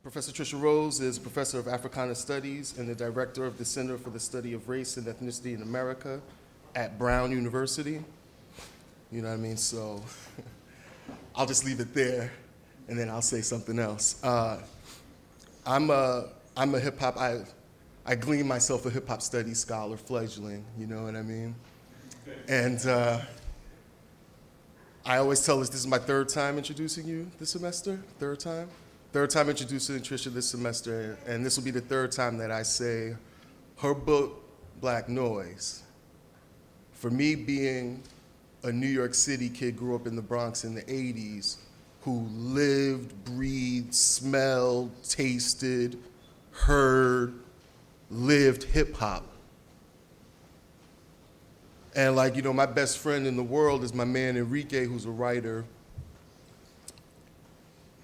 Professor Tricia Rose is Professor of Africana Studies and the Director of the Center for the Study of Race and Ethnicity in America at Brown University. You know what I mean? So I'll just leave it there, and then I'll say something else. I'm a hip hop. I glean myself a hip hop studies scholar, fledgling. You know what I mean? And I always tell this is my third time introducing you this semester. Third time introducing Tricia this semester, and this will be the third time that I say her book, Black Noise. For me, being a New York City kid, grew up in the Bronx in the 80s, who lived, breathed, smelled, tasted, heard, lived hip hop. And like, you know, my best friend in the world is my man Enrique, who's a writer.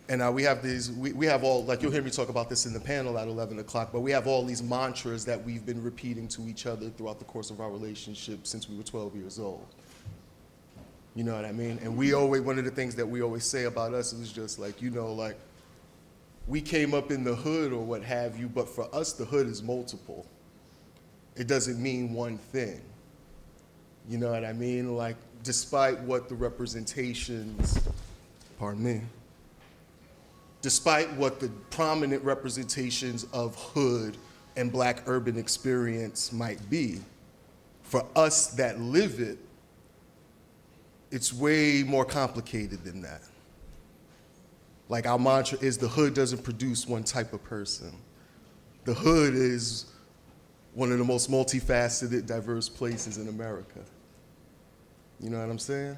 And we have these, we have all, like you'll hear me talk about this in the panel at 11 o'clock, but we have all these mantras that we've been repeating to each other throughout the course of our relationship since we were 12 years old. You know what I mean? And we always, one of the things that we always say about us is just like, you know, like, we came up in the hood or what have you, but for us, the hood is multiple. It doesn't mean one thing. You know what I mean? Like, despite what the representations, pardon me, despite what the prominent representations of hood and Black urban experience might be, for us that live it, it's way more complicated than that. Like, our mantra is the hood doesn't produce one type of person. The hood is one of the most multifaceted, diverse places in America. You know what I'm saying?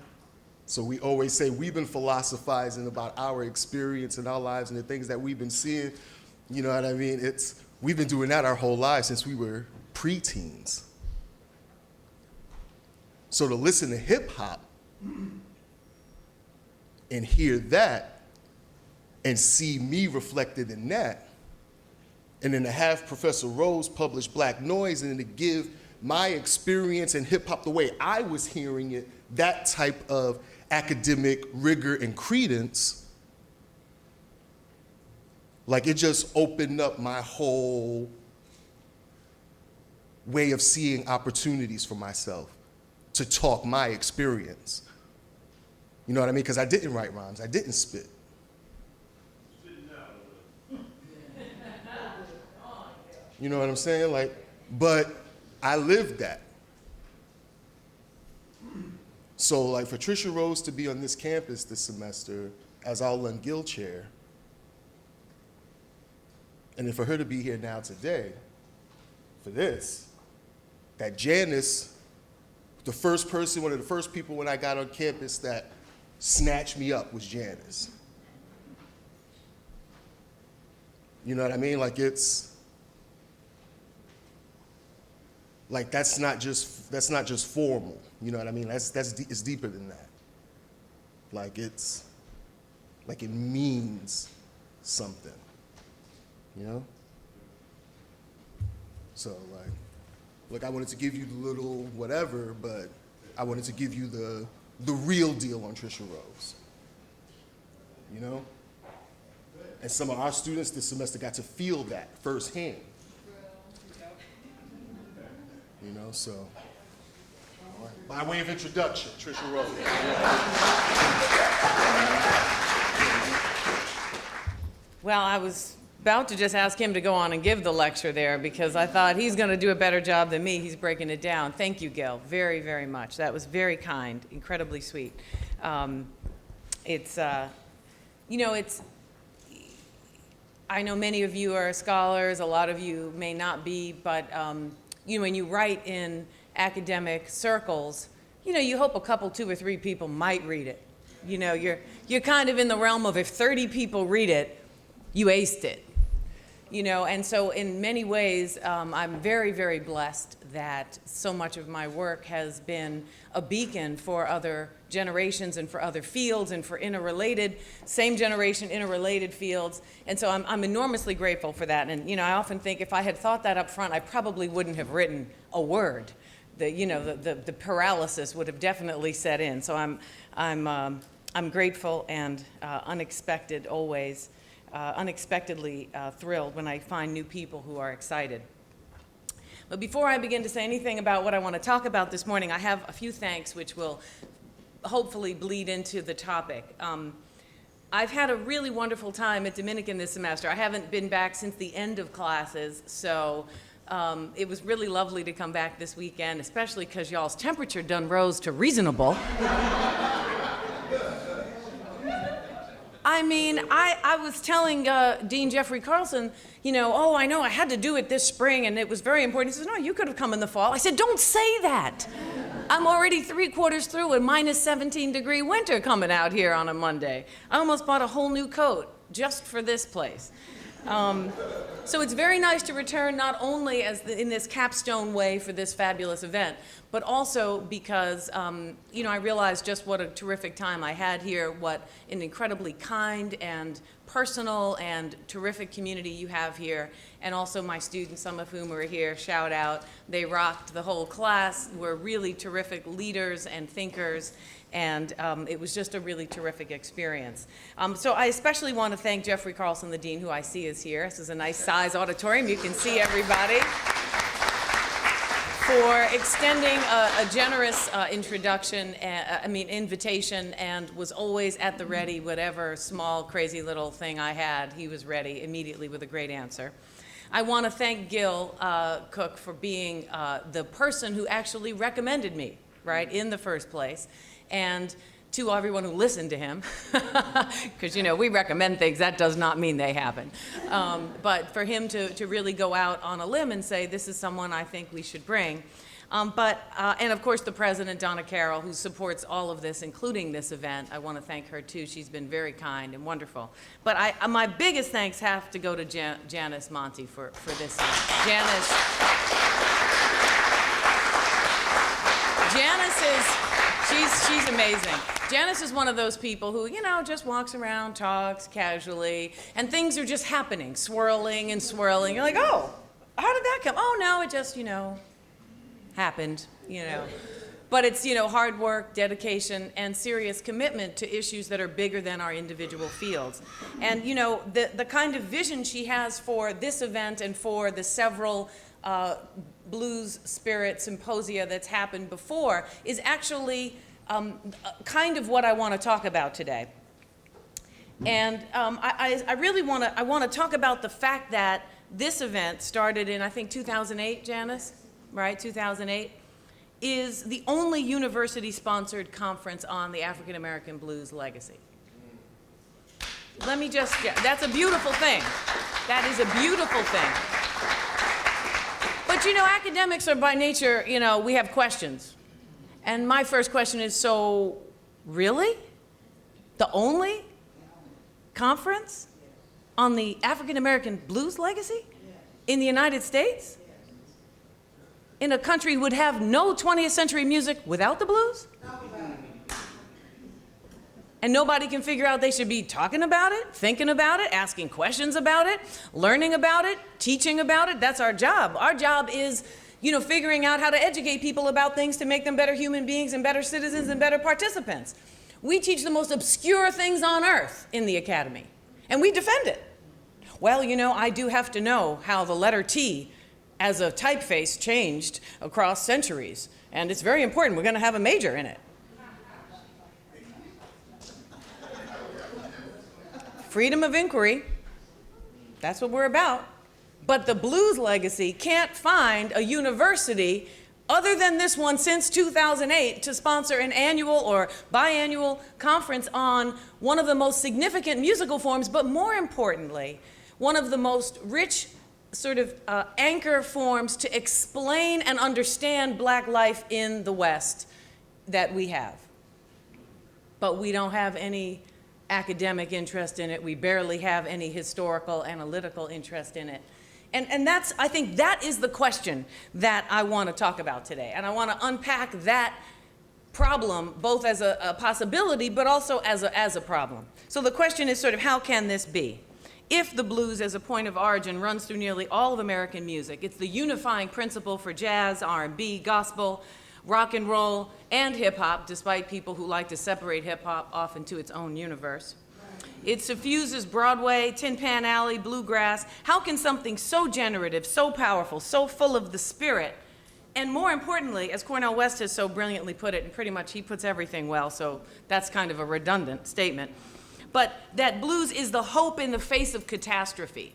So we always say we've been philosophizing about our experience in our lives and the things that we've been seeing. You know what I mean? We've been doing that our whole lives since we were preteens. So to listen to hip hop and hear that and see me reflected in that, and then to have Professor Rose publish Black Noise and then to give my experience in hip hop the way I was hearing it, that type of academic rigor and credence, like it just opened up my whole way of seeing opportunities for myself to talk my experience. You know what I mean? Because I didn't write rhymes, I didn't spit. You know what I'm saying? Like, but I lived that. So like for Tricia Rose to be on this campus this semester as our Lund Gill Chair, and then for her to be here now today for this, that Janice, the first person, one of the first people when I got on campus that snatched me up was Janice. You know what I mean? Like it's, like that's not just formal. You know what I mean? It's deeper than that. Like it's, like it means something, you know? So like, look, I wanted to give you the little whatever, but I wanted to give you the real deal on Tricia Rose, you know? And some of our students this semester got to feel that firsthand. You know, so. By way of introduction, Tricia Rose. Well, I was about to just ask him to go on and give the lecture there because I thought he's going to do a better job than me. He's breaking it down. Thank you, Gil, very, very much. That was very kind, incredibly sweet. I know many of you are scholars, a lot of you may not be, but when you write in academic circles, you hope a couple, 2 or 3 people might read it. You're kind of in the realm of if 30 people read it, you aced it. And so in many ways, I'm very, very blessed that so much of my work has been a beacon for other generations and for other fields and for same generation, interrelated fields. And so I'm enormously grateful for that. And, I often think if I had thought that up front, I probably wouldn't have written a word. The paralysis would have definitely set in. So I'm grateful and unexpected always. unexpectedly thrilled when I find new people who are excited. But before I begin to say anything about what I want to talk about this morning, I have a few thanks which will hopefully bleed into the topic. I've had a really wonderful time at Dominican this semester. I haven't been back since the end of classes, so it was really lovely to come back this weekend, especially because y'all's temperature done rose to reasonable. I mean, I was telling Dean Jeffrey Carlson, you know, oh, I know I had to do it this spring and it was very important. He says, no, you could have come in the fall. I said, don't say that. I'm already 3/4 through a minus 17-degree winter coming out here on a Monday. I almost bought a whole new coat just for this place. So it's very nice to return not only in this capstone way for this fabulous event, but also because, you know, I realized just what a terrific time I had here, what an incredibly kind and personal and terrific community you have here, and also my students, some of whom are here, shout out. They rocked the whole class, were really terrific leaders and thinkers, and it was just a really terrific experience. So I especially want to thank Jeffrey Carlson, the dean, who I see is here. This is a nice size auditorium. You can see everybody. For extending a generous invitation, and was always at the ready, whatever small, crazy little thing I had, he was ready immediately with a great answer. I want to thank Gil Cook for being the person who actually recommended me, right, in the first place. And to everyone who listened to him, because, you know, we recommend things, that does not mean they happen. But for him to really go out on a limb and say, this is someone I think we should bring. And of course, the president, Donna Carroll, who supports all of this, including this event, I want to thank her too. She's been very kind and wonderful. But my biggest thanks have to go to Janice Monty for this. Janice is, she's amazing. Janice is one of those people who, you know, just walks around, talks casually, and things are just happening, swirling and swirling. You're like, oh, how did that come? Oh, no, it just, you know, happened, you know. But it's, you know, hard work, dedication, and serious commitment to issues that are bigger than our individual fields. And, you know, the kind of vision she has for this event and for the several blues spirit symposia that's happened before is actually kind of what I want to talk about today. And I really want to talk about the fact that this event started in, I think, 2008, Janice, right, 2008, is the only university-sponsored conference on the African American blues legacy. Let me just, that's a beautiful thing. That is a beautiful thing. But, you know, academics are by nature, you know, we have questions. And my first question is, so, really? The only conference on the African American blues legacy in the United States? In a country who would have no 20th century music without the blues? And nobody can figure out they should be talking about it, thinking about it, asking questions about it, learning about it, teaching about it. That's our job. Our job is, you know, figuring out how to educate people about things to make them better human beings and better citizens and better participants. We teach the most obscure things on earth in the academy, and we defend it. Well, you know, I do have to know how the letter T as a typeface changed across centuries, and it's very important. We're going to have a major in it. Freedom of inquiry, that's what we're about. But the blues legacy can't find a university other than this one since 2008 to sponsor an annual or biannual conference on one of the most significant musical forms, but more importantly, one of the most rich sort of anchor forms to explain and understand Black life in the West that we have. But we don't have any academic interest in it. We barely have any historical, analytical interest in it. And that's, I think that is the question that I want to talk about today. And I want to unpack that problem both as a possibility, but also as a problem. So the question is sort of, how can this be? If the blues as a point of origin runs through nearly all of American music, it's the unifying principle for jazz, R&B, gospel, rock and roll, and hip hop, despite people who like to separate hip hop off into its own universe. It suffuses Broadway, Tin Pan Alley, bluegrass. How can something so generative, so powerful, so full of the spirit, and more importantly, as Cornel West has so brilliantly put it, and pretty much he puts everything well, so that's kind of a redundant statement, but that blues is the hope in the face of catastrophe.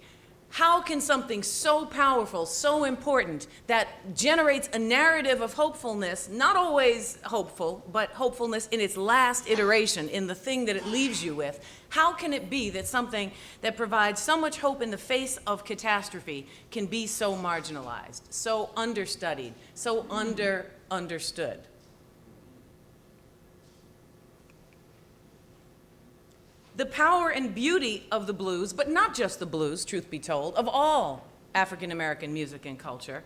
How can something so powerful, so important, that generates a narrative of hopefulness, not always hopeful, but hopefulness in its last iteration, in the thing that it leaves you with, how can it be that something that provides so much hope in the face of catastrophe can be so marginalized, so understudied, so understood? The power and beauty of the blues, but not just the blues, truth be told, of all African American music and culture,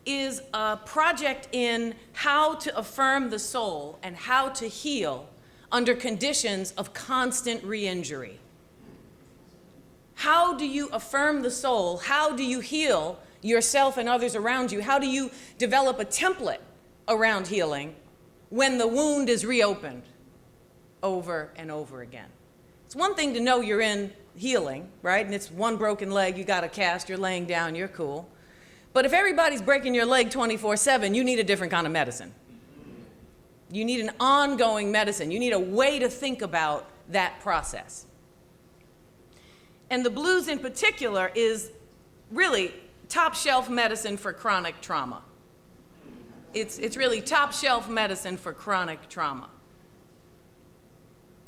is a project in how to affirm the soul and how to heal under conditions of constant re-injury. How do you affirm the soul? How do you heal yourself and others around you? How do you develop a template around healing when the wound is reopened over and over again? It's one thing to know you're in healing, right? And it's one broken leg, you got a cast, you're laying down, you're cool. But if everybody's breaking your leg 24/7, you need a different kind of medicine. You need an ongoing medicine. You need a way to think about that process. And the blues in particular is really top shelf medicine for chronic trauma. It's really top shelf medicine for chronic trauma.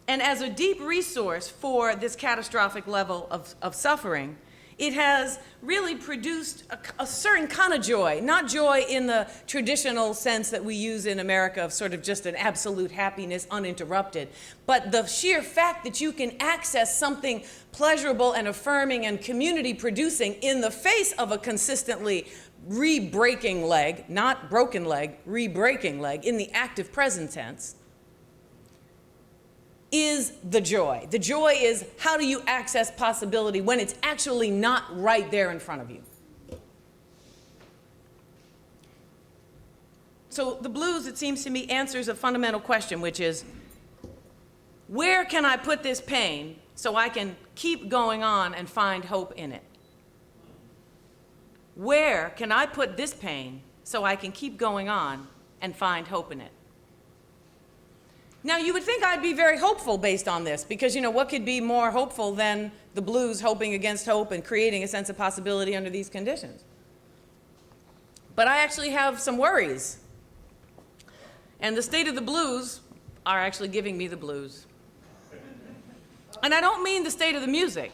And as a deep resource for this catastrophic level of suffering, it has really produced a certain kind of joy, not joy in the traditional sense that we use in America of sort of just an absolute happiness uninterrupted, but the sheer fact that you can access something pleasurable and affirming and community producing in the face of a consistently re-breaking leg, not broken leg, re-breaking leg in the active present tense, is the joy. The joy is how do you access possibility when it's actually not right there in front of you. So the blues, it seems to me, answers a fundamental question, which is, where can I put this pain so I can keep going on and find hope in it? Where can I put this pain so I can keep going on and find hope in it? Now, you would think I'd be very hopeful based on this, because, what could be more hopeful than the blues hoping against hope and creating a sense of possibility under these conditions? But I actually have some worries. And the state of the blues are actually giving me the blues. And I don't mean the state of the music.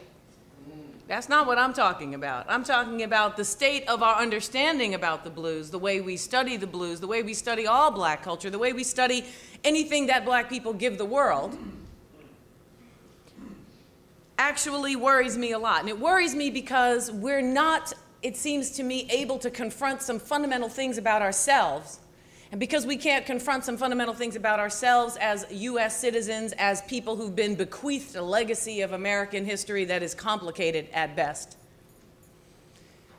That's not what I'm talking about. I'm talking about the state of our understanding about the blues, the way we study the blues, the way we study all black culture, the way we study anything that black people give the world, actually worries me a lot. And it worries me because we're not, it seems to me, able to confront some fundamental things about ourselves. And because we can't confront some fundamental things about ourselves as US citizens, as people who've been bequeathed a legacy of American history that is complicated at best,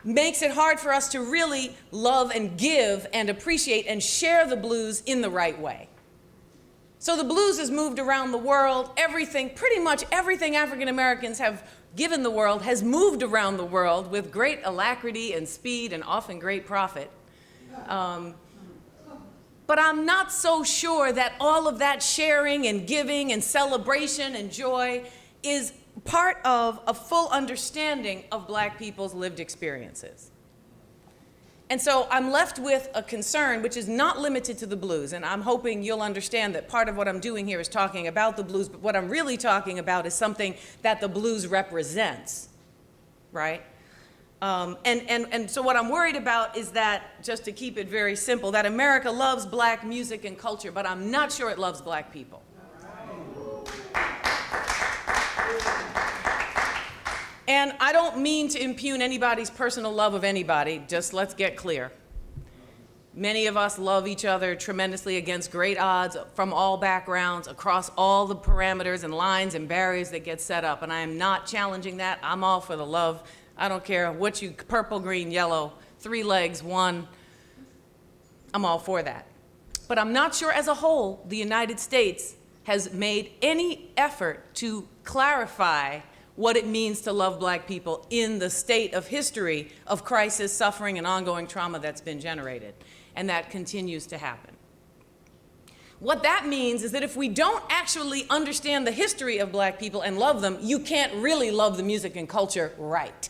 makes it hard for us to really love and give and appreciate and share the blues in the right way. So the blues has moved around the world. Everything, pretty much everything African Americans have given the world has moved around the world with great alacrity and speed and often great profit. But I'm not so sure that all of that sharing and giving and celebration and joy is part of a full understanding of black people's lived experiences. And so I'm left with a concern which is not limited to the blues, and I'm hoping you'll understand that part of what I'm doing here is talking about the blues, but what I'm really talking about is something that the blues represents, right? And so what I'm worried about is that, just to keep it very simple, that America loves black music and culture, but I'm not sure it loves black people. And I don't mean to impugn anybody's personal love of anybody, just let's get clear. Many of us love each other tremendously against great odds from all backgrounds, across all the parameters and lines and barriers that get set up, and I am not challenging that. I'm all for the love. I don't care what you, purple, green, yellow, 3 legs, 1, I'm all for that. But I'm not sure as a whole the United States has made any effort to clarify what it means to love black people in the state of history of crisis, suffering, and ongoing trauma that's been generated. And that continues to happen. What that means is that if we don't actually understand the history of black people and love them, you can't really love the music and culture right.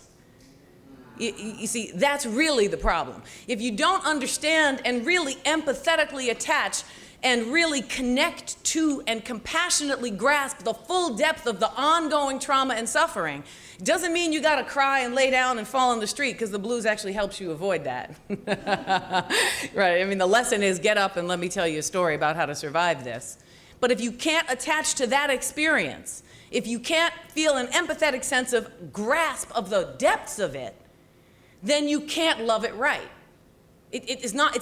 You see, that's really the problem. If you don't understand and really empathetically attach and really connect to and compassionately grasp the full depth of the ongoing trauma and suffering, doesn't mean you gotta cry and lay down and fall in the street, because the blues actually helps you avoid that. Right, I mean, the lesson is get up and let me tell you a story about how to survive this. But if you can't attach to that experience, if you can't feel an empathetic sense of grasp of the depths of it, then you can't love it right. It's not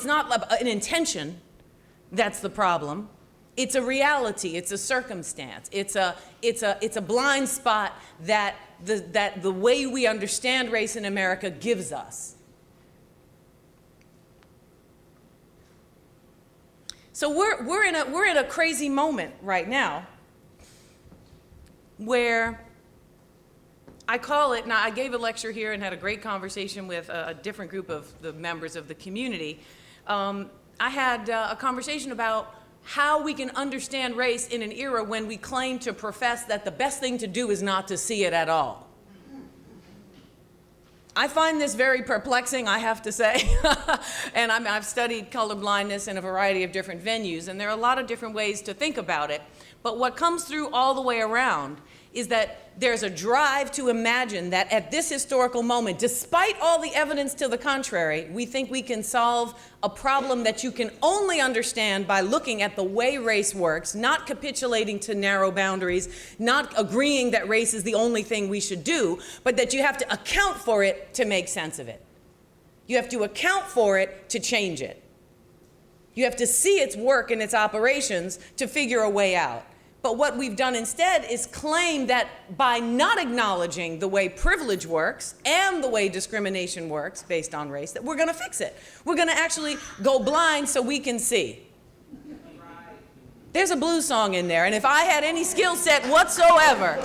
an intention that's the problem. It's a reality, it's a circumstance, it's a blind spot that the way we understand race in America gives us. So we're in a crazy moment right now where I call it, now I gave a lecture here and had a great conversation with a different group of the members of the community. I had a conversation about how we can understand race in an era when we claim to profess that the best thing to do is not to see it at all. I find this very perplexing, I have to say. And I've studied colorblindness in a variety of different venues, and there are a lot of different ways to think about it. But what comes through all the way around is that there's a drive to imagine that at this historical moment, despite all the evidence to the contrary, we think we can solve a problem that you can only understand by looking at the way race works, not capitulating to narrow boundaries, not agreeing that race is the only thing we should do, but that you have to account for it to make sense of it. You have to account for it to change it. You have to see its work and its operations to figure a way out. But what we've done instead is claim that by not acknowledging the way privilege works and the way discrimination works based on race, that we're going to fix it. We're going to actually go blind so we can see. There's a blues song in there, and if I had any skill set whatsoever,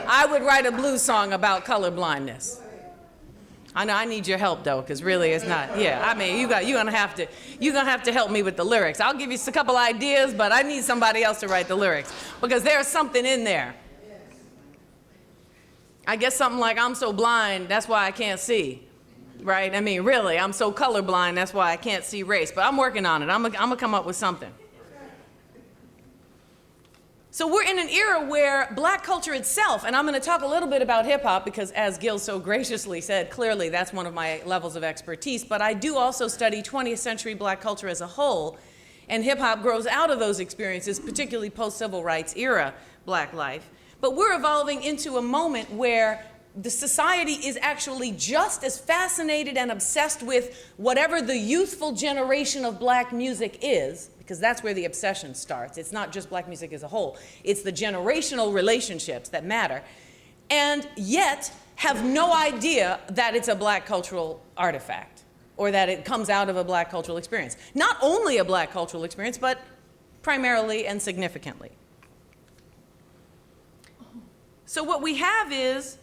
I would write a blues song about color blindness. I know I need your help though, because really it's not. Yeah, I mean you're gonna have to help me with the lyrics. I'll give you a couple ideas, but I need somebody else to write the lyrics because there's something in there. I guess something like I'm so blind, that's why I can't see, right? I mean really, I'm so colorblind, that's why I can't see race. But I'm working on it. I'm gonna come up with something. So we're in an era where black culture itself, and I'm going to talk a little bit about hip hop because as Gil so graciously said, clearly that's one of my levels of expertise, but I do also study 20th century black culture as a whole, and hip hop grows out of those experiences, particularly post-civil rights era black life. But we're evolving into a moment where the society is actually just as fascinated and obsessed with whatever the youthful generation of black music is, because that's where the obsession starts. It's not just black music as a whole. It's the generational relationships that matter, and yet have no idea that it's a black cultural artifact or that it comes out of a black cultural experience. Not only a black cultural experience, but primarily and significantly. So what we have is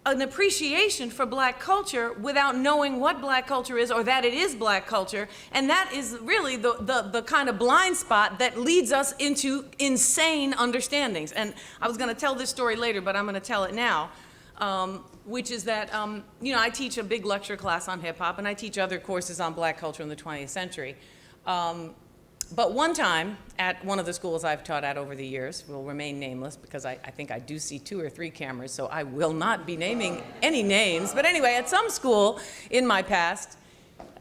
an appreciation for black culture without knowing what black culture is or that it is black culture, and that is really the kind of blind spot that leads us into insane understandings. And I was going to tell this story later, but I'm going to tell it now, which is that, you know, I teach a big lecture class on hip hop, and I teach other courses on black culture in the 20th century. But one time, at one of the schools I've taught at over the years, will remain nameless because I think I do see 2 or 3 cameras, so I will not be naming any names. But anyway, at some school in my past,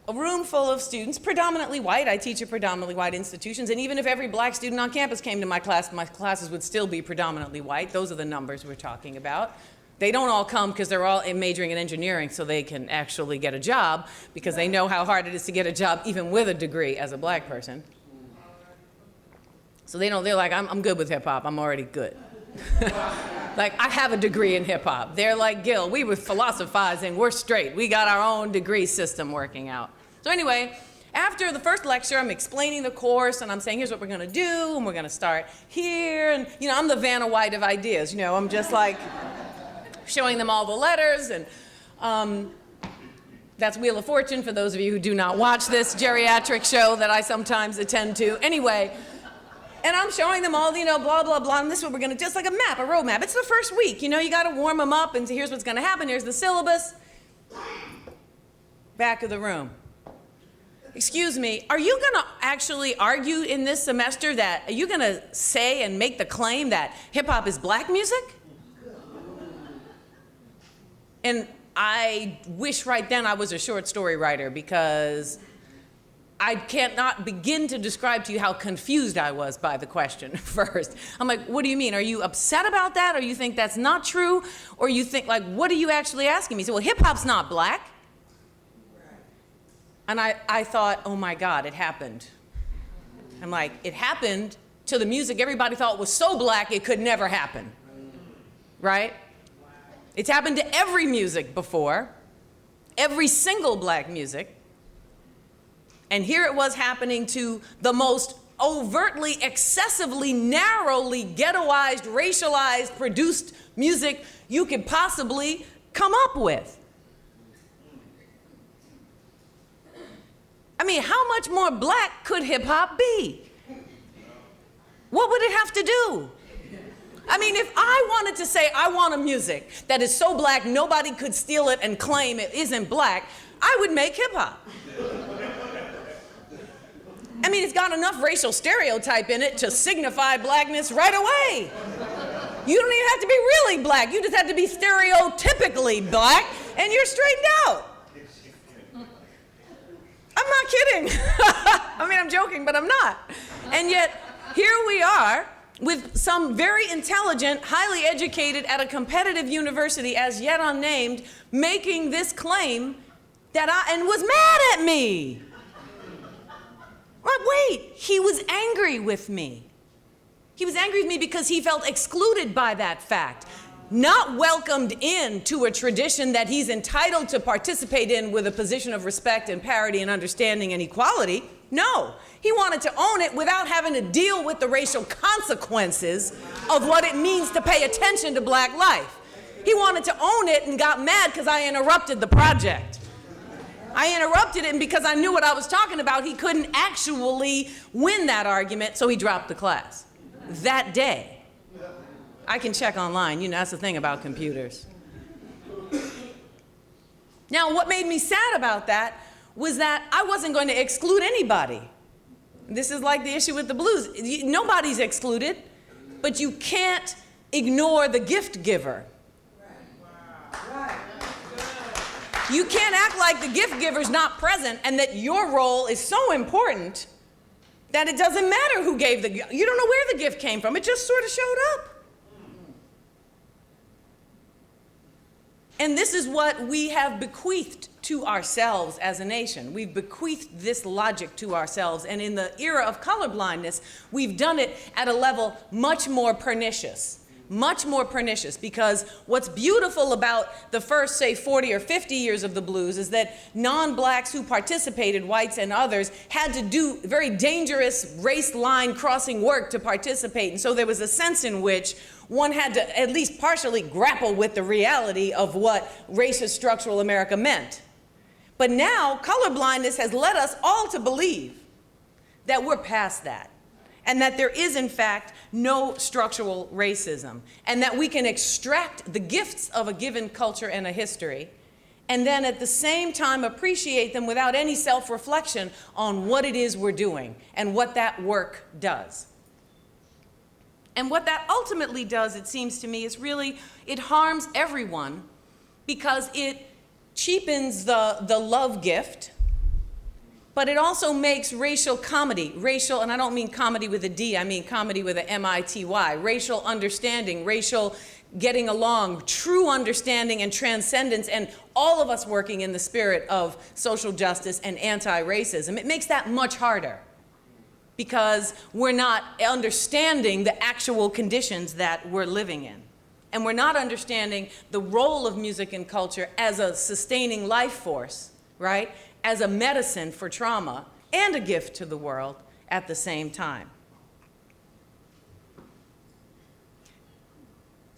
a room full of students, predominantly white. I teach at predominantly white institutions, and even if every black student on campus came to my classes would still be predominantly white. Those are the numbers we're talking about. They don't all come because they're all majoring in engineering so they can actually get a job, because they know how hard it is to get a job even with a degree as a black person. So they're like, I'm good with hip hop, I'm already good. Like, I have a degree in hip hop. They're like, Gil, we were philosophizing, we're straight. We got our own degree system working out. So anyway, after the first lecture, I'm explaining the course, and I'm saying, here's what we're gonna do, and we're gonna start here, and I'm the Vanna White of ideas, I'm just like showing them all the letters, and that's Wheel of Fortune for those of you who do not watch this geriatric show that I sometimes attend to. Anyway, and I'm showing them all, blah, blah, blah, and this is what we're gonna do, just like a map, a roadmap. It's the first week, you gotta warm them up, and here's what's gonna happen, here's the syllabus. Back of the room. Excuse me, are you gonna actually argue in this semester are you gonna say and make the claim that hip hop is black music? And I wish right then I was a short story writer, because I can't not begin to describe to you how confused I was by the question first. I'm like, what do you mean? Are you upset about that? Or you think that's not true? Or you think, like, what are you actually asking me? He said, well, hip hop's not black. And I thought, oh my God, it happened. I'm like, it happened to the music everybody thought was so black it could never happen, right? It's happened to every music before, every single black music. And here it was happening to the most overtly, excessively, narrowly ghettoized, racialized, produced music you could possibly come up with. I mean, how much more black could hip hop be? What would it have to do? I mean, if I wanted to say I want a music that is so black nobody could steal it and claim it isn't black, I would make hip hop. I mean, it's got enough racial stereotype in it to signify blackness right away. You don't even have to be really black. You just have to be stereotypically black, and you're straightened out. I'm not kidding. I mean, I'm joking, but I'm not. And yet, here we are with some very intelligent, highly educated at a competitive university, as yet unnamed, making this claim and was mad at me. But wait, he was angry with me. He was angry with me because he felt excluded by that fact, not welcomed into a tradition that he's entitled to participate in with a position of respect and parity and understanding and equality. No, he wanted to own it without having to deal with the racial consequences of what it means to pay attention to black life. He wanted to own it and got mad because I interrupted the project. I interrupted it, and because I knew what I was talking about, he couldn't actually win that argument, so he dropped the class that day. I can check online, that's the thing about computers. Now, what made me sad about that was that I wasn't going to exclude anybody. This is like the issue with the blues. Nobody's excluded, but you can't ignore the gift giver. You can't act like the gift giver's not present and that your role is so important that it doesn't matter who gave the gift. You don't know where the gift came from. It just sort of showed up. And this is what we have bequeathed to ourselves as a nation. We've bequeathed this logic to ourselves. And in the era of colorblindness, we've done it at a level much more pernicious. Much more pernicious, because what's beautiful about the first, say, 40 or 50 years of the blues is that non-blacks who participated, whites and others, had to do very dangerous race line crossing work to participate. And so there was a sense in which one had to at least partially grapple with the reality of what racist structural America meant. But now, colorblindness has led us all to believe that we're past that, and that there is, in fact, no structural racism, and that we can extract the gifts of a given culture and a history, and then at the same time appreciate them without any self-reflection on what it is we're doing and what that work does. And what that ultimately does, it seems to me, is really, it harms everyone because it cheapens the love gift, but it also makes racial comedy, and I don't mean comedy with a D, I mean comedy with a M-I-T-Y, racial understanding, racial getting along, true understanding and transcendence, and all of us working in the spirit of social justice and anti-racism. It makes that much harder because we're not understanding the actual conditions that we're living in. And we're not understanding the role of music and culture as a sustaining life force, right? As a medicine for trauma, and a gift to the world at the same time.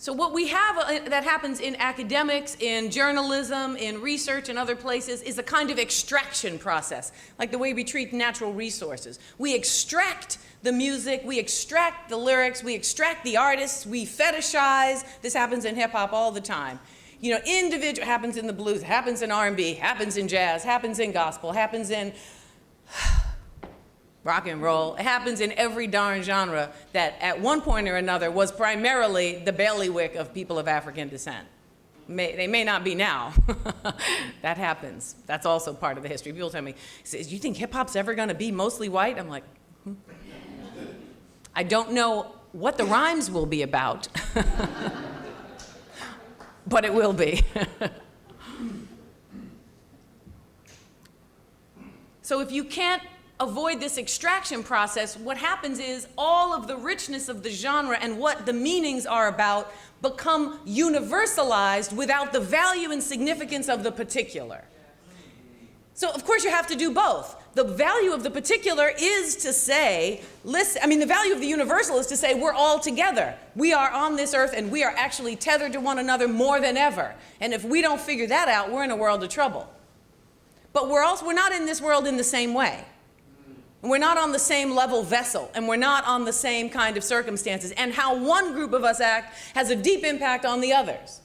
So what we have that happens in academics, in journalism, in research, and other places is a kind of extraction process, like the way we treat natural resources. We extract the music, we extract the lyrics, we extract the artists, we fetishize. This happens in hip hop all the time. You know, happens in the blues, happens in R&B, happens in jazz, happens in gospel, happens in rock and roll. It happens in every darn genre that at one point or another was primarily the bailiwick of people of African descent. They may not be now. That happens. That's also part of the history. People tell me, you think hip hop's ever gonna be mostly white? I'm like, I don't know what the rhymes will be about, but it will be. So if you can't avoid this extraction process, what happens is all of the richness of the genre and what the meanings are about become universalized without the value and significance of the particular. So of course you have to do both. The value of the particular is to say, listen, the value of the universal is to say we're all together. We are on this earth and we are actually tethered to one another more than ever. And if we don't figure that out, we're in a world of trouble. But we're not in this world in the same way. We're not on the same level vessel, and we're not on the same kind of circumstances. And how one group of us act has a deep impact on the others,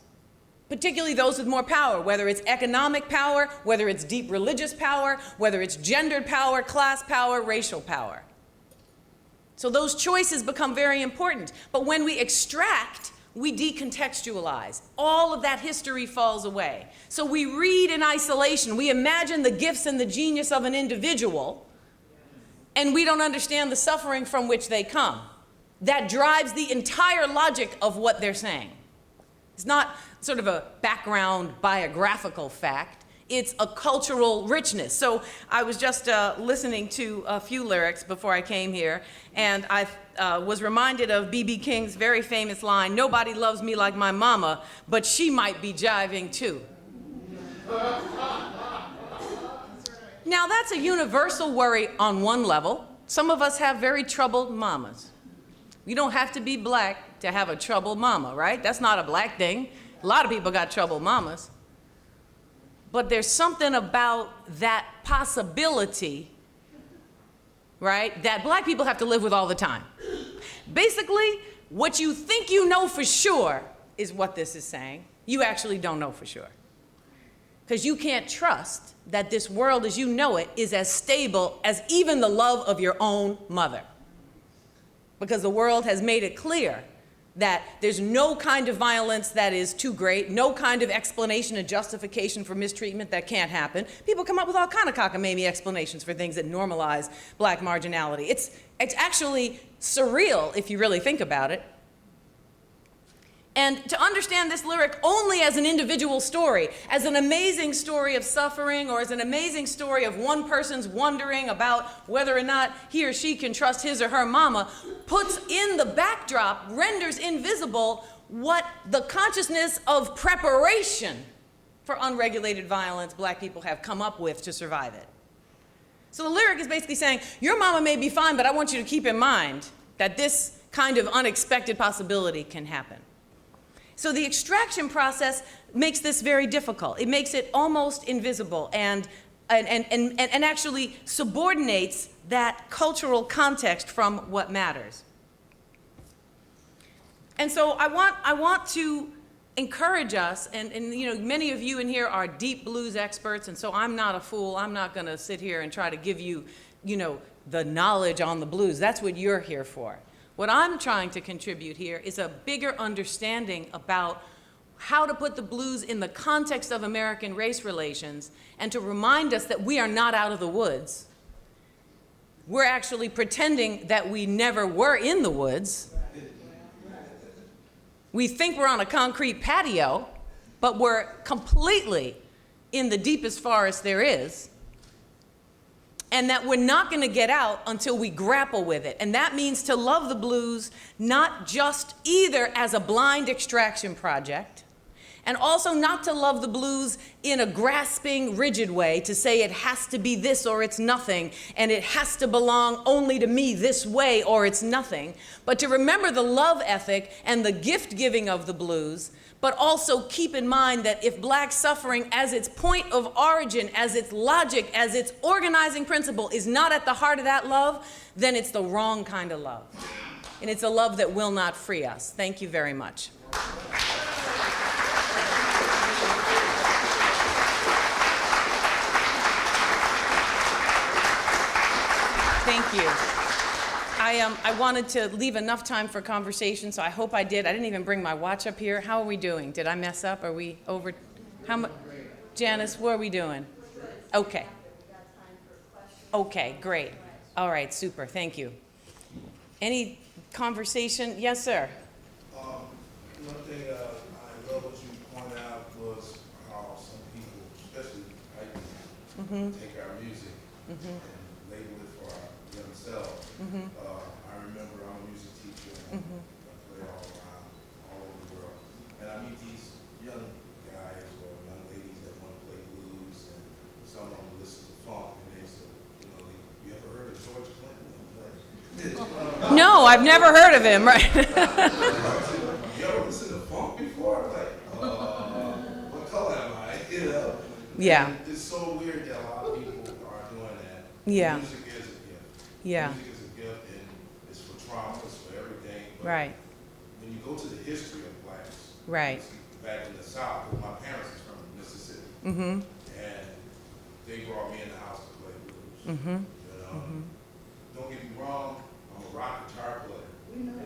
particularly those with more power, whether it's economic power, whether it's deep religious power, whether it's gendered power, class power, racial power. So those choices become very important. But when we extract, we decontextualize. All of that history falls away. So we read in isolation. We imagine the gifts and the genius of an individual, and we don't understand the suffering from which they come. That drives the entire logic of what they're saying. It's not sort of a background biographical fact, it's a cultural richness. So I was just listening to a few lyrics before I came here, and I was reminded of B.B. King's very famous line, "Nobody loves me like my mama, but she might be jiving too." Now that's a universal worry on one level. Some of us have very troubled mamas. You don't have to be black to have a troubled mama, right? That's not a black thing. A lot of people got troubled mamas. But there's something about that possibility, right, that black people have to live with all the time. Basically, what you think you know for sure is what this is saying. You actually don't know for sure. Because you can't trust that this world as you know it is as stable as even the love of your own mother. Because the world has made it clear that there's no kind of violence that is too great, no kind of explanation and justification for mistreatment that can't happen. People come up with all kind of cockamamie explanations for things that normalize black marginality. It's actually surreal if you really think about it. And to understand this lyric only as an individual story, as an amazing story of suffering, or as an amazing story of one person's wondering about whether or not he or she can trust his or her mama, puts in the backdrop, renders invisible what the consciousness of preparation for unregulated violence black people have come up with to survive it. So the lyric is basically saying, your mama may be fine, but I want you to keep in mind that this kind of unexpected possibility can happen. So the extraction process makes this very difficult. It makes it almost invisible and actually subordinates that cultural context from what matters. And so I want to encourage us, and you know, many of you in here are deep blues experts, and so I'm not a fool. I'm not going to sit here and try to give you, you know, the knowledge on the blues. That's what you're here for. What I'm trying to contribute here is a bigger understanding about how to put the blues in the context of American race relations and to remind us that we are not out of the woods. We're actually pretending that we never were in the woods. We think we're on a concrete patio, but we're completely in the deepest forest there is. And that we're not going to get out until we grapple with it. And that means to love the blues not just either as a blind extraction project, And also not to love the blues in a grasping, rigid way, to say it has to be this or it's nothing, and it has to belong only to me this way or it's nothing, but to remember the love ethic and the gift-giving of the blues, but also keep in mind that if black suffering as its point of origin, as its logic, as its organizing principle is not at the heart of that love, then it's the wrong kind of love. And it's a love that will not free us. Thank you very much. Thank you. I wanted to leave enough time for conversation, so I hope I did. I didn't even bring my watch up here. How are we doing? Did I mess up? Are we over? How much? Janice, what are we doing? Okay. Okay, great. All right, super. Thank you. Any conversation? Yes, sir. One thing I love what you pointed out was how some people, especially white people, take our music and label it for our young selves. I remember I'm a music teacher and I play all around, all over the world. And I meet these young guys or young ladies that want to play blues, and some of them listen to funk, and they say, you ever heard of George Clinton? No, I've never heard of him, right? You ever listen to funk before? Like, what color am I? Yeah. And it's so weird that a lot of people are doing that. Yeah. Music is a gift. Yeah. Music is a gift, and it's for trauma, it's for everything. But Right. when you go to the history of blacks, Right. back in the South, because my parents is from Mississippi, and they brought me in the house to play blues. Don't get me wrong, I'm a rock guitar player. We know that.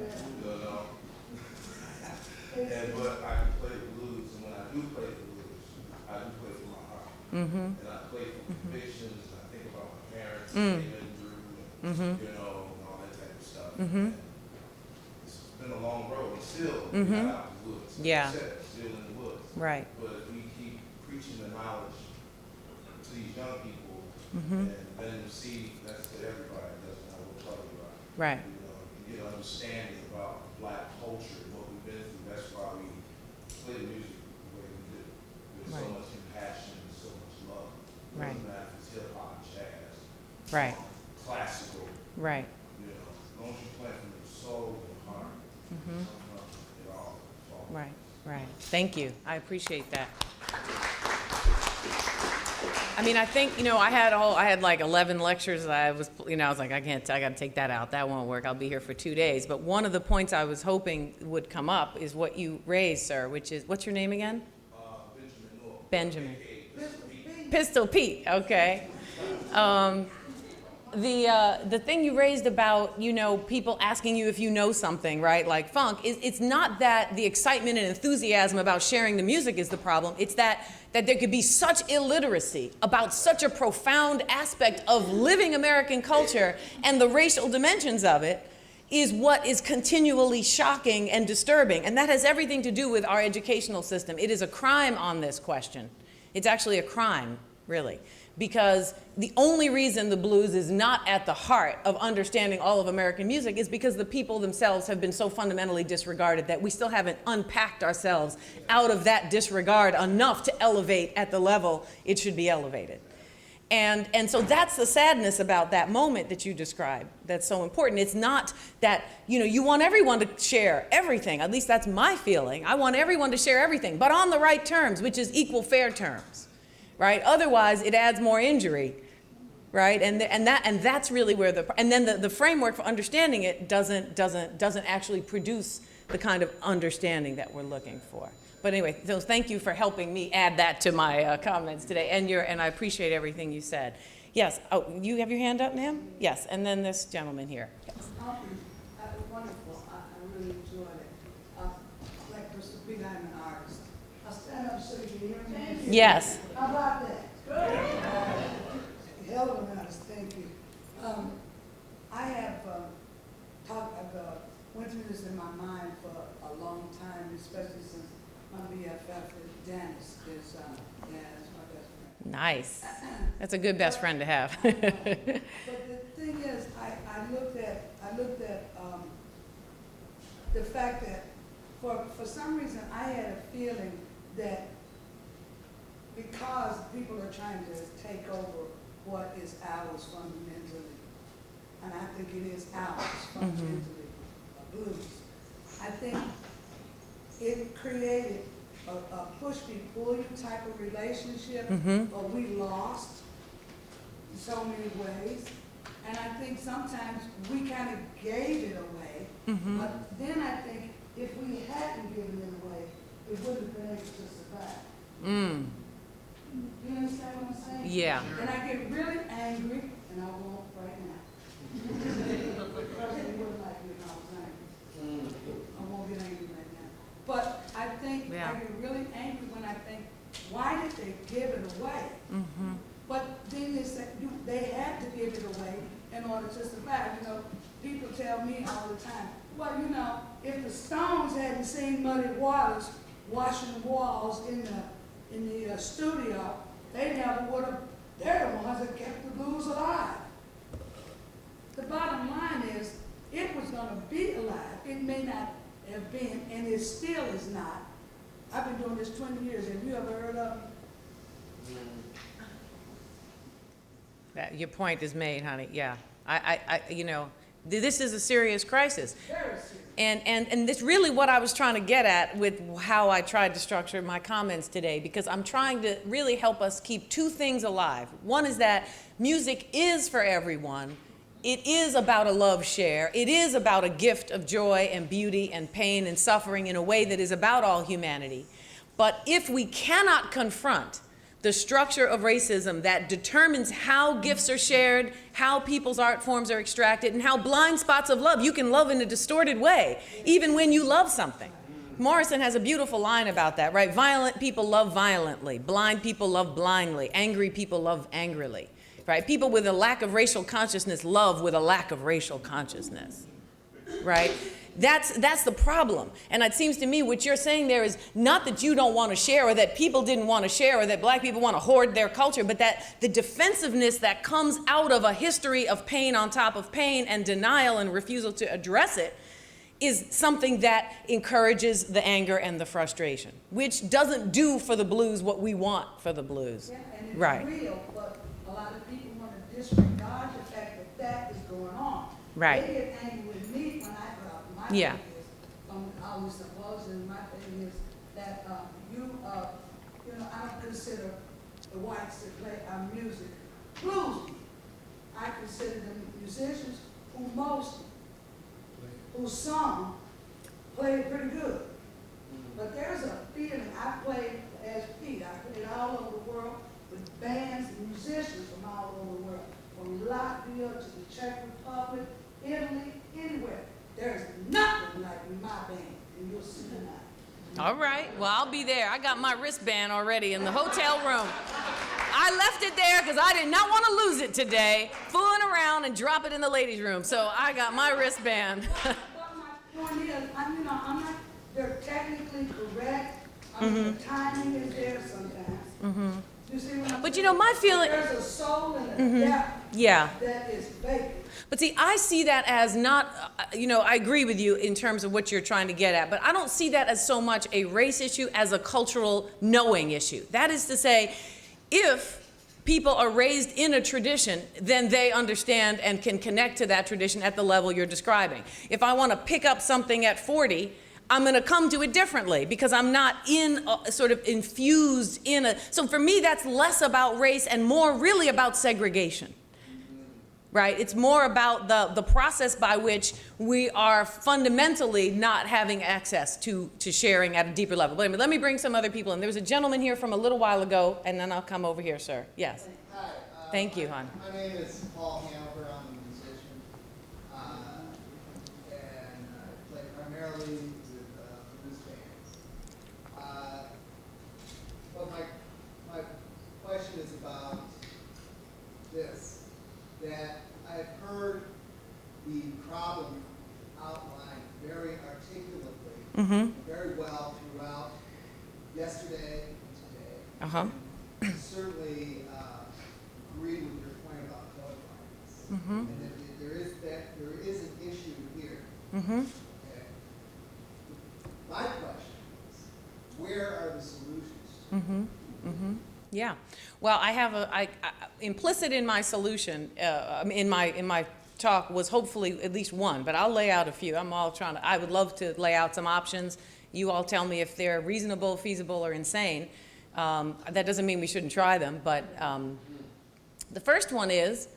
But I can play the blues, and when I do play the blues, I do play from my heart. And I play from convictions, and I think about my parents, and they've been through, and, and all that type of stuff. And it's been a long road, and still, we're not out of the woods. Like Yeah. you said, still in the woods. Right. But if we keep preaching the knowledge to these young people, and letting them see that's to everybody, doesn't matter what color you are. Right. You get an understanding about black culture and what we've been through. That's why we play the music the way we do. With so Right. much compassion and so much love. Right. Doesn't matter if it's hip hop, jazz, Right. classical. Right. As long as you play from your soul and heart, it all falls. Right. Right. Thank you. I appreciate that. I mean, I think, I had like 11 lectures that I was like, I gotta take that out. That won't work. I'll be here for 2 days. But one of the points I was hoping would come up is what you raised, sir, which is, what's your name again? Benjamin. Pistol Pete, okay. The thing you raised about, people asking you if you know something, right, like funk, it's not that the excitement and enthusiasm about sharing the music is the problem. It's that there could be such illiteracy about such a profound aspect of living American culture, and the racial dimensions of it is what is continually shocking and disturbing. And that has everything to do with our educational system. It is a crime on this question. It's actually a crime, really. Because the only reason the blues is not at the heart of understanding all of American music is because the people themselves have been so fundamentally disregarded that we still haven't unpacked ourselves out of that disregard enough to elevate at the level it should be elevated. And so that's the sadness about that moment that you described that's so important. It's not that, you want everyone to share everything. At least that's my feeling. I want everyone to share everything, but on the right terms, which is equal fair terms. Right? Otherwise, it adds more injury, right? And that's really where and then the framework for understanding it doesn't actually produce the kind of understanding that we're looking for. But anyway, so thank you for helping me add that to my comments today, and I appreciate everything you said. Yes. Oh, you have your hand up, ma'am? Yes. And then this gentleman here. Yes. Wonderful. I really enjoyed it. Like Mr. Pete, I'm an artist. I'll stand up so you can hear me. Yes. How about that? Good. Hell of an artist, thank you. I have went through this in my mind for a long time, especially since my BFF is Janice. That's my best friend. Nice. That's a good best friend to have. But the thing is, I looked at the fact that for some reason I had a feeling that because people are trying to take over what is ours fundamentally, and I think it is ours fundamentally, blues, I think it created a push-me-pull-you type of relationship, but we lost in so many ways. And I think sometimes we kind of gave it away, but then I think if we hadn't given it away, it wouldn't have been able to survive. You understand what I'm saying? Yeah. And I get really angry, and I won't right now. Personally, wouldn't like me if I was angry. I won't get angry right now. But I think I get really angry when I think, why did they give it away? But then they said they had to give it away in order to survive. You know, people tell me all the time, well, you know, if the Stones hadn't seen Muddy Waters washing the walls in the studio, they never would have. They're the ones that kept the blues alive. The bottom line is, it was going to be alive. It may not have been, and it still is not. I've been doing this 20 years. Have you ever heard of me? Your point is made, honey. Yeah. You know, this is a serious crisis. Very serious. And this really what I was trying to get at with how I tried to structure my comments today, because I'm trying to really help us keep two things alive. One is that music is for everyone. It is about a love share. It is about a gift of joy and beauty and pain and suffering in a way that is about all humanity. But if we cannot confront the structure of racism that determines how gifts are shared, how people's art forms are extracted, and how blind spots of love, you can love in a distorted way, even when you love something. Morrison has a beautiful line about that, right? Violent people love violently. Blind people love blindly. Angry people love angrily, right? People with a lack of racial consciousness love with a lack of racial consciousness, right? That's the problem. And it seems to me what you're saying there is not that you don't want to share, or that people didn't want to share, or that black people want to hoard their culture, but that the defensiveness that comes out of a history of pain on top of pain and denial and refusal to address it is something that encourages the anger and the frustration, which doesn't do for the blues what we want for the blues. Yeah, and it's Right. real, but a lot of people want to disregard the fact that that is going on. Right. They get angry with me when I drop my Yeah. thing is, all this Symposium, my thing is that you know, I don't consider the whites that play our music blues. I consider them musicians who sung played pretty good. But there's a feeling, I played as Pete, I played all over the world with bands and musicians from all over the world, from Latvia to the Czech Republic, Italy, anywhere. There's nothing like my band, and you'll see tonight. All right. Well, I'll be there. I got my wristband already in the hotel room. I left it there because I did not want to lose it today, fooling around and drop it in the ladies' room. So I got my wristband. But my point is, I'm not, they're technically correct. I mean, the timing is there sometimes. You see what I'm But saying? you know, my feeling. There's a soul and a depth Yeah. that is vacant. But see, I see that as not, I agree with you in terms of what you're trying to get at, but I don't see that as so much a race issue as a cultural knowing issue. That is to say, if people are raised in a tradition, then they understand and can connect to that tradition at the level you're describing. If I want to pick up something at 40, I'm going to come to it differently because I'm not sort of infused in a, so for me that's less about race and more really about segregation. Right? It's more about the process by which we are fundamentally not having access to sharing at a deeper level. But anyway, let me bring some other people in. There was a gentleman here from a little while ago, and then I'll come over here, sir. Yes. Hi. Thank you, hon. My name is Paul Hanover. I'm a musician, and I play primarily with blues bands. But my question is about this, that I've heard the problem outlined very articulately, very well throughout yesterday and today. And certainly agree with your point about colorblindness. And that there is an issue here. Okay. My question is, where are the solutions? Yeah. Well, I have implicit in my solution, in my talk was hopefully at least one, but I'll lay out a few. I would love to lay out some options. You all tell me if they're reasonable, feasible, or insane. That doesn't mean we shouldn't try them, but the first one is,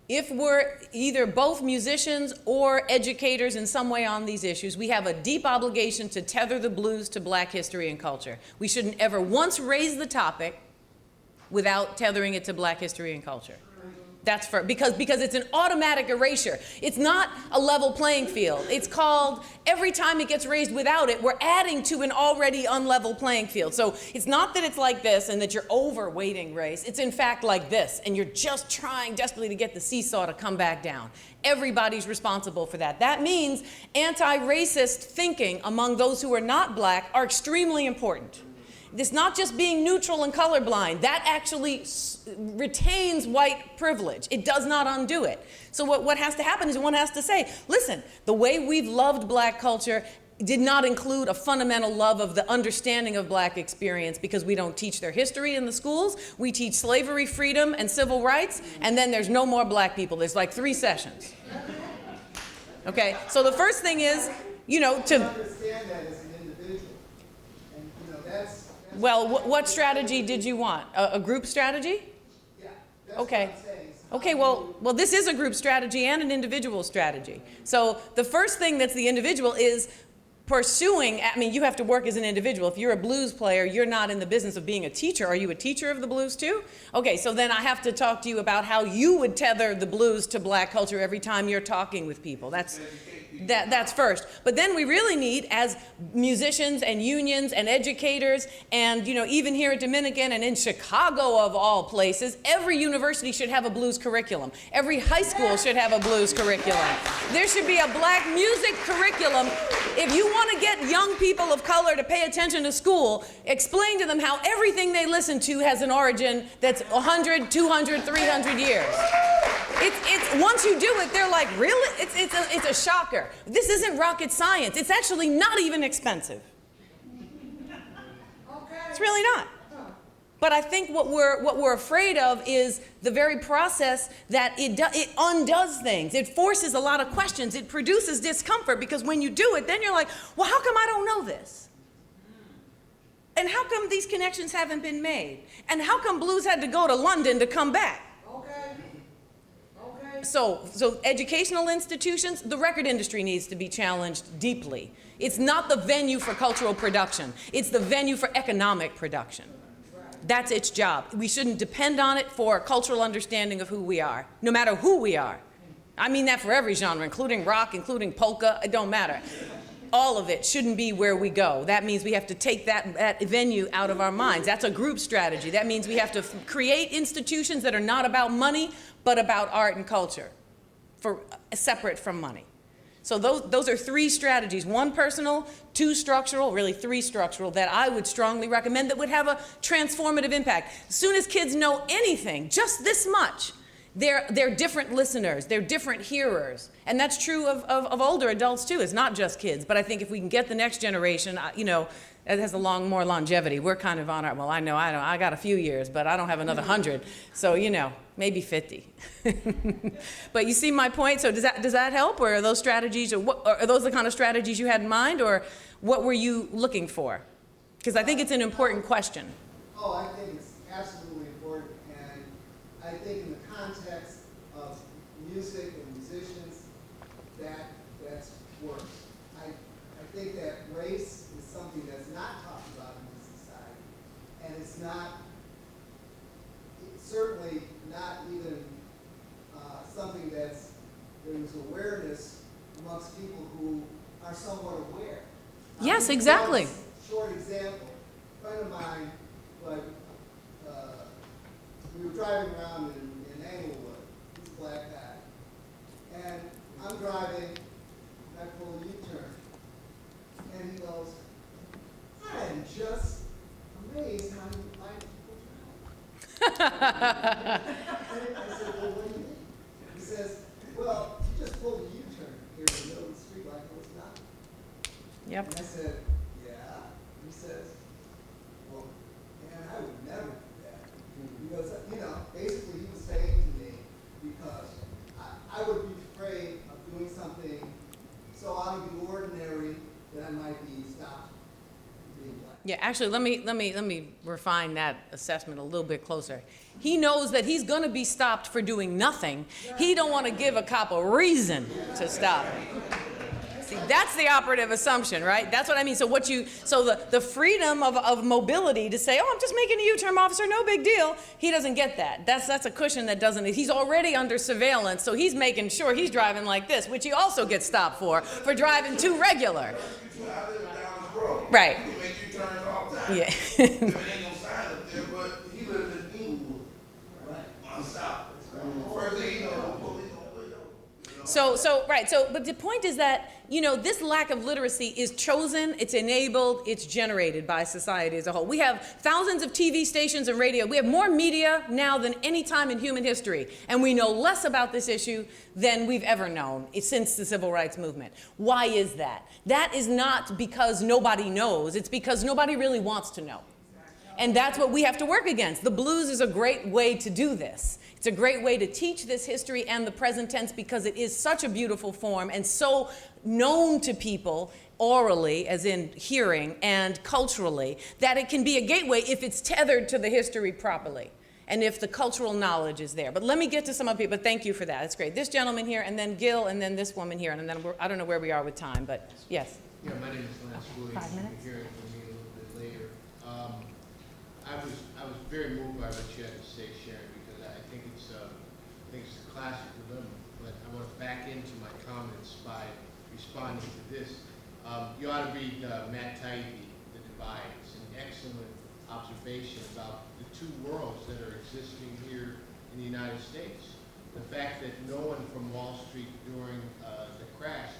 if we're either both musicians or educators in some way on these issues, we have a deep obligation to tether the blues to Black history and culture. We shouldn't ever once raise the topic without tethering it to Black history and culture. That's because it's an automatic erasure. It's not a level playing field. It's called, every time it gets raised without it, we're adding to an already unlevel playing field. So it's not that it's like this and that you're overweighting race. It's in fact like this, and you're just trying desperately to get the seesaw to come back down. Everybody's responsible for that. That means anti-racist thinking among those who are not Black are extremely important. It's not just being neutral and colorblind. That actually retains white privilege. It does not undo it. So what has to happen is one has to say, listen, the way we've loved Black culture did not include a fundamental love of the understanding of Black experience, because we don't teach their history in the schools. We teach slavery, freedom, and civil rights, and then there's no more Black people. There's like 3 sessions. Okay, so the first thing is, to understand that as an individual, and that's well, what strategy did you want? A group strategy? yeah, that's Okay. what I'm saying. Okay, well, this is a group strategy and an individual strategy. So the first thing that's the individual is pursuing, you have to work as an individual. If you're a blues player, you're not in the business of being a teacher. Are you a teacher of the blues too? Okay, so then I have to talk to you about how you would tether the blues to Black culture every time you're talking with people. That's first. But then we really need, as musicians and unions and educators, and even here at Dominican and in Chicago of all places, every university should have a blues curriculum. Every high school should have a blues curriculum. There should be a Black music curriculum. If you want to get young people of color to pay attention to school, explain to them how everything they listen to has an origin that's 100, 200, 300 years. It's once you do it, they're like, really? It's a shocker. This isn't rocket science. It's actually not even expensive. It's really not. But I think what we're afraid of is the very process that it undoes things. It forces a lot of questions. It produces discomfort, because when you do it, then you're like, well, how come I don't know this? And how come these connections haven't been made? And how come blues had to go to London to come back? So educational institutions, the record industry needs to be challenged deeply. It's not the venue for cultural production. It's the venue for economic production. That's its job. We shouldn't depend on it for cultural understanding of who we are, no matter who we are. I mean that for every genre, including rock, including polka, it don't matter. All of it shouldn't be where we go. That means we have to take that venue out of our minds. That's a group strategy. That means we have to create institutions that are not about money, but about art and culture, separate from money. So those are 3 strategies: 1 personal, 2 structural, really 3 structural, that I would strongly recommend that would have a transformative impact. As soon as kids know anything, just this much, they're different listeners, they're different hearers. And that's true of older adults too. It's not just kids. But I think if we can get the next generation, it has more longevity. We're kind of on our, well, I got a few years, but I don't have another 100. So, maybe 50. But you see my point? So does that help? Or are those strategies, are those the kind of strategies you had in mind? Or what were you looking for? Because I think it's an important question. Oh, I think it's absolutely important. And I think in the context of music and musicians, that's worse. I think that race is something that's not talked about in this society. And it's certainly not even something there's awareness amongst people who are somewhat aware. Yes, exactly. Short example, a friend of mine, we were driving around in Englewood. He's a Black guy. And I'm driving, and I pull a U-turn. And he goes, I am just amazed how you like people drive. I said, well, what do you mean? He says, well, you just pulled a U-turn here in the middle of the street like it was nothing. Yep. And I said, yeah. He says, well, and I would never do that. Because, you know, basically he was saying to me, because I would be afraid of doing something so out of the ordinary that I might be stopped from being black. Yeah, actually, let me refine that assessment a little bit closer. He knows that he's going to be stopped for doing nothing. He don't want to give a cop a reason to stop him. See, that's the operative assumption, right? That's what I mean. So the freedom of mobility to say, oh, I'm just making a U-turn, officer, no big deal. He doesn't get that. That's a cushion that doesn't. He's already under surveillance, so he's making sure he's driving like this, which he also gets stopped for driving too regular. I live down this road. Right. He make U-turns all the time. Yeah. There ain't no sign up there, but he lives in Inglewood. Right. On South. First thing you know, police on window. But the point is that, you know, this lack of literacy is chosen, it's enabled, it's generated by society as a whole. We have thousands of TV stations and radio. We have more media now than any time in human history, and we know less about this issue than we've ever known since the civil rights movement. Why is that? That is not because nobody knows, it's because nobody really wants to know. And that's what we have to work against. The blues is a great way to do this. It's a great way to teach this history and the present tense because it is such a beautiful form and so known to people orally, as in hearing, and culturally, that it can be a gateway if it's tethered to the history properly and if the cultural knowledge is there. But let me get to some of people. Thank you for that. That's great. This gentleman here, and then Gil, and then this woman here, and then I don't know where we are with time, but yes. Yeah, my name is Lance Williams. 5 minutes. You'll hear it from me a little bit later. I was very moved by what you had to say, Sharon, because I think it's a classic dilemma. But I want to back into my comments by responding to this. You ought to read Matt Taibbi, The Divide. It's an excellent observation about the two worlds that are existing here in the United States. The fact that no one from Wall Street during the crash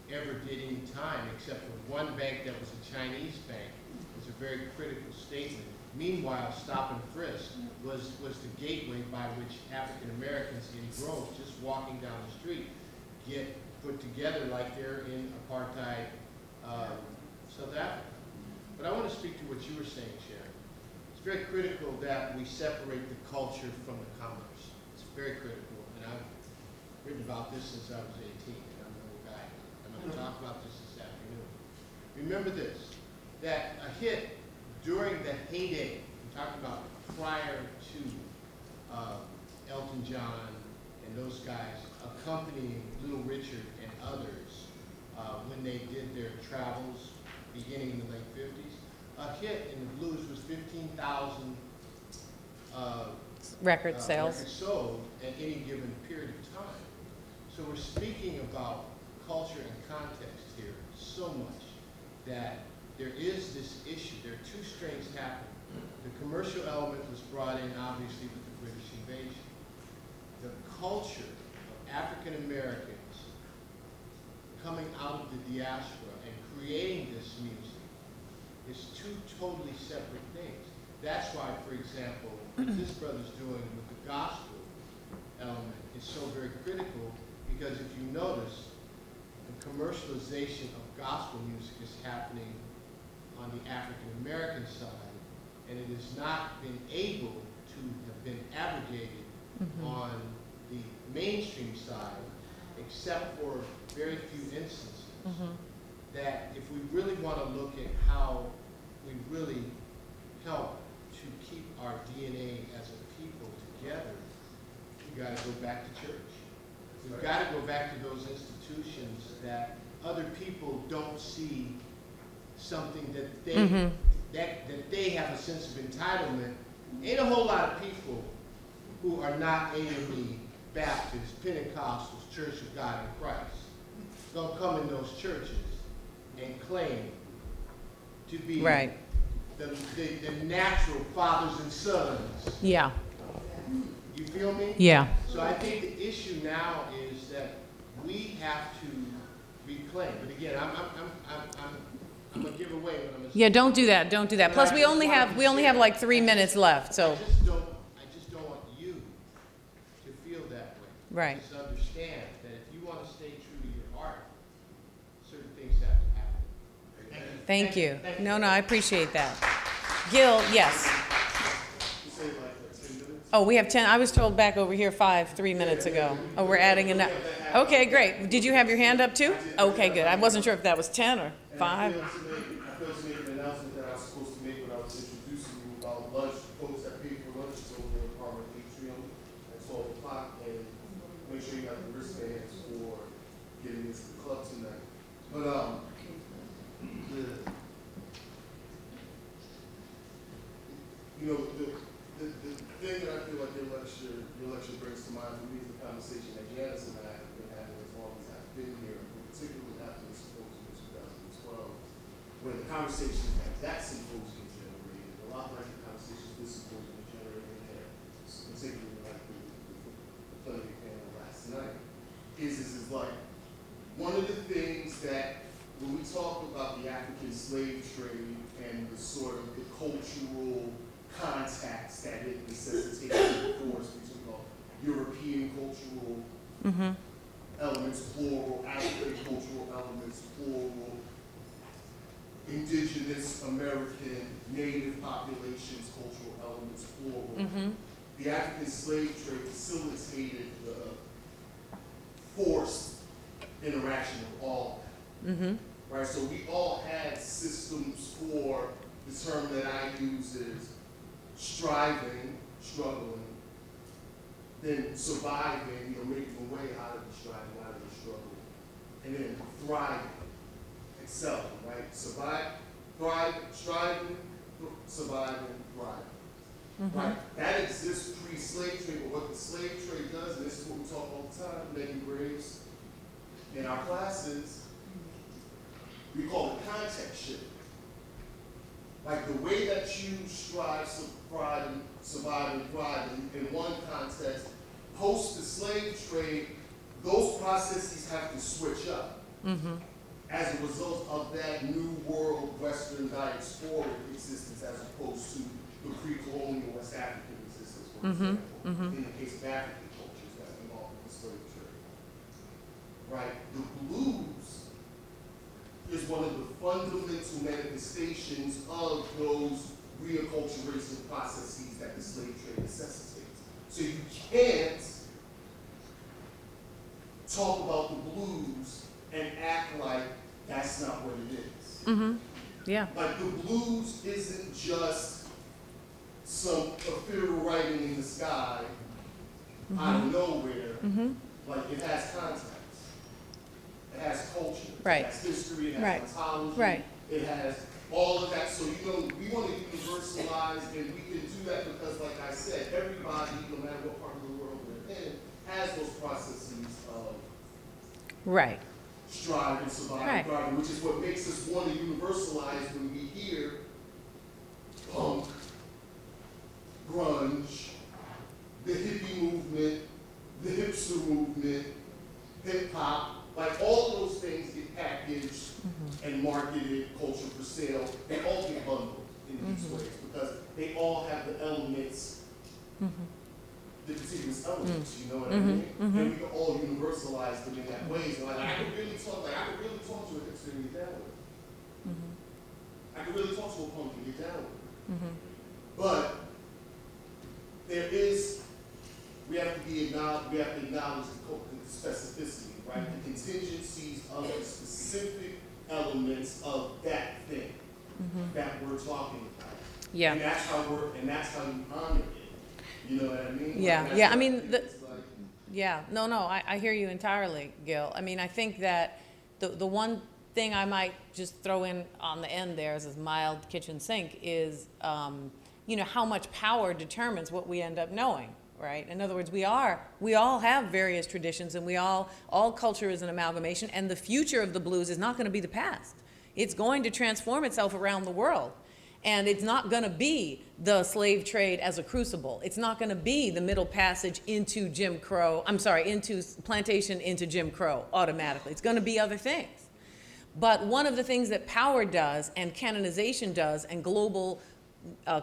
ever did any time except for one bank that was a Chinese bank. It's a very critical statement. Meanwhile, stop and frisk was the gateway by which African Americans in droves, just walking down the street, get put together like they're in apartheid South Africa. But I want to speak to what you were saying, Sharon. It's very critical that we separate the culture from the commerce. It's very critical, and I've written about this since I was 18, and I'm an old guy. I'm going to talk about this afternoon. Remember this, that a hit during the heyday, I'm talking about prior to Elton John and those guys accompanying Little Richard and others when they did their travels beginning in the late 50s, a hit in the blues was 15,000 Record sales. records sold at any given period of time. So we're speaking about culture and context here so much that there is this issue. There are two strains happening. The commercial element was brought in, obviously, with the British invasion. The culture of African Americans coming out of the diaspora and creating this music is two totally separate things. That's why, for example, what this brother's doing with the gospel element is so very critical, because if you notice, the commercialization of gospel music is happening on the African American side, and it has not been able to have been abrogated on the mainstream side, except for very few instances. That if we really want to look at how we really help to keep our DNA as a people together, we've got to go back to church. We've got to go back to those institutions that other people don't see something that they that they have a sense of entitlement. Ain't a whole lot of people who are not AME, Baptist, Pentecostals, Church of God in Christ gonna come in those churches and claim to be Right. the natural fathers and sons. Yeah. You feel me? Yeah. So I think the issue now is that we have to reclaim. But again, I'm gonna give away what I'm gonna say. Yeah, don't do that. Don't do that. Plus, we only have like 3 minutes left, so. I just don't want you to feel that way. Right. Just understand that if you want to stay true to your art, certain things have to happen. Thank you. No, I appreciate that. Gil, yes. Oh, we have 10, I was told back over here 3 minutes ago. Oh, we're adding an, okay, great. Did you have your hand up too? Okay, good. I wasn't sure if that was 10 or 5. I failed to make an announcement that I was supposed to make when I was introducing you about lunch, folks that pay for lunches over in Apartment Atrium at 12 o'clock, and make sure you have the wristbands for getting into the club tonight. But, the thing that I feel like your lecture brings to mind for me is the conversation that Janice and I have been having as long as I've been here, particularly after the symposium in 2012, when the conversation that symposium generated, a lot like the conversations this symposium generated here, particularly like the Plenary panel last night, is like one of the things that when we talk about the African slave trade and the sort of the cultural contacts that it necessitates for us, we talk about European cultural elements, plural, African cultural elements, plural, indigenous American, native populations, cultural elements, plural. The African slave trade facilitated the forced interaction of all of that. Right, so we all had systems for the term that I use is striving, struggling, then surviving, making a way out of the striving, out of the struggle, and then thriving, excelling, right? Striving, surviving, thriving. Right? That exists pre-slave trade, but what the slave trade does, and this is what we talk all the time, making graves in our classes, we call it context shift. Like the way that you strive, survive, and thrive in one context, post the slave trade, those processes have to switch up. As a result of that new world Western diasporic existence as opposed to the pre-colonial West African existence, for example, in the case of African cultures that involved in the slave trade. Right? The blues is one of the fundamental manifestations of those reacculturation processes that the slave trade necessitates. So you can't talk about the blues and act like that's not what it is. Yeah. Like the blues isn't just some ethereal writing in the sky out of nowhere. Like it has context. It has culture, Right. it has history, it has Right. mythology, Right. it has all of that. So, we want to universalize, and we can do that because, like I said, everybody, no matter what part of the world they're in, has those processes of Right. striving, surviving, Right. thriving, which is what makes us want to universalize when we hear punk, grunge, the hippie movement, the hipster movement, hip hop. Like all of those things get packaged and marketed, culture for sale. They all get bundled in these ways because they all have the elements, the contiguous elements. You know what I mean? And we can all universalize them in that way. So I could really talk to a hipster and get down with it. I could really talk to a punk and get down with it. But we have to acknowledge the specificity. Right? The contingencies of the specific elements of that thing that we're talking about. Yeah. And that's how you honor it. You know what I mean? Yeah. Like, Yeah. I mean, it's like, yeah. No, I hear you entirely, Gil. I mean, I think that the one thing I might just throw in on the end there as a mild kitchen sink is, how much power determines what we end up knowing. Right? In other words, we all have various traditions, and all culture is an amalgamation, and the future of the blues is not going to be the past. It's going to transform itself around the world. And it's not going to be the slave trade as a crucible. It's not going to be the Middle Passage into into plantation into Jim Crow automatically. It's going to be other things. But one of the things that power does, and canonization does, and global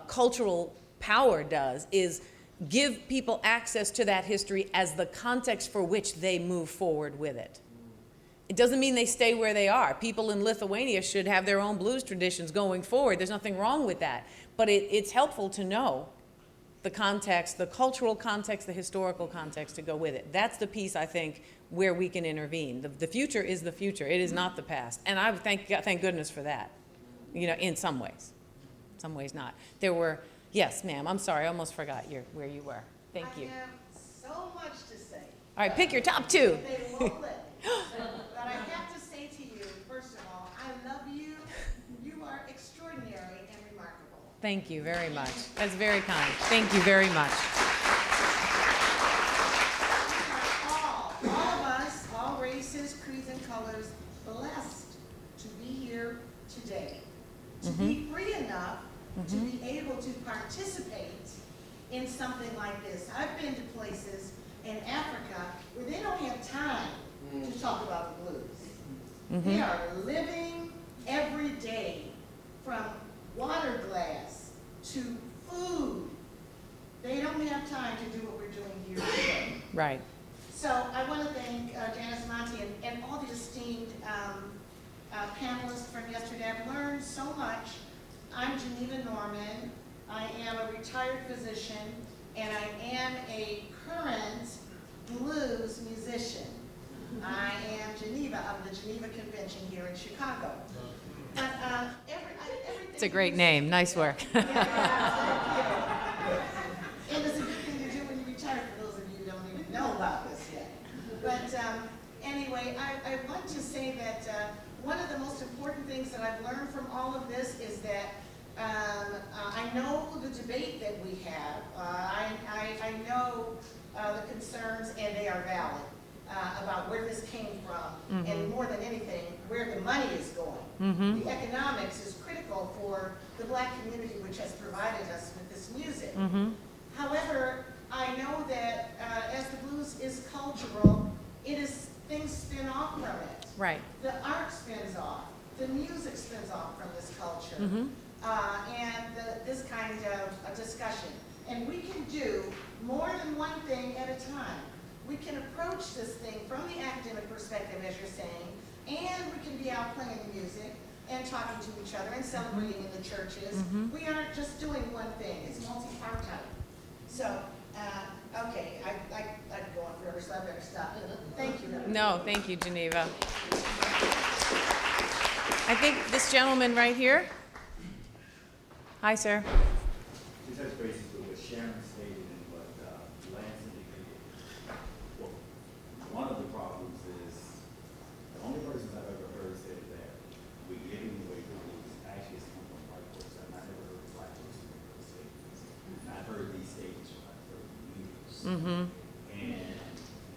cultural power does, is give people access to that history as the context for which they move forward with it. It doesn't mean they stay where they are. People in Lithuania should have their own blues traditions going forward. There's nothing wrong with that. But it's helpful to know the context, the cultural context, the historical context to go with it. That's the piece, I think, where we can intervene. The future is the future. It is not the past. And I thank goodness for that, you know, in some ways. Some ways not. There were, yes, ma'am, I'm sorry, I almost forgot where you were. Thank you. I have so much to say. All right, pick your top two. They won't let me. But I have to say to you, first of all, I love you. You are extraordinary and remarkable. Thank you very much. That's very kind. Thank you very much. We are all of us, all races, creeds, and colors, blessed to be here today. To be free enough to be able to participate in something like this. I've been to places in Africa where they don't have time to talk about the blues. They are living every day, from water glass to food. They don't have time to do what we're doing here today. Right. So I want to thank Janice Monty and all the esteemed panelists from yesterday. I've learned so much. I'm Geneva Norman. I am a retired physician, and I am a current blues musician. I am Geneva of the Geneva Convention here in Chicago. But everything. It's a great name. Nice work. Yeah, and it's a good thing to do when you retire, for those of you who don't even know about this yet. But anyway, I want to say that one of the most important things that I've learned from all of this is that I know the debate that we have. I know the concerns, and they are valid, about where this came from, and more than anything, where the money is going. The economics is critical for the Black community, which has provided us with this music. However, I know that as the blues is cultural, things spin off from it. Right. The art spins off. The music spins off from this culture. And this kind of a discussion. And we can do more than one thing at a time. We can approach this thing from the academic perspective, as you're saying, and we can be out playing the music and talking to each other and celebrating in the churches. We aren't just doing one thing. It's multi-partite. So, okay, I could go on forever, so I better stop. Thank you. No, thank you, Geneva. I think this gentleman right here. Hi, sir. To touch bases with what Sharon stated and what Lance indicated, well, one of the problems is the only persons I've ever heard say that we're giving away the blues actually has come from white folks. I've not ever heard black folks make those statements. And I've heard these statements from like 30 years. And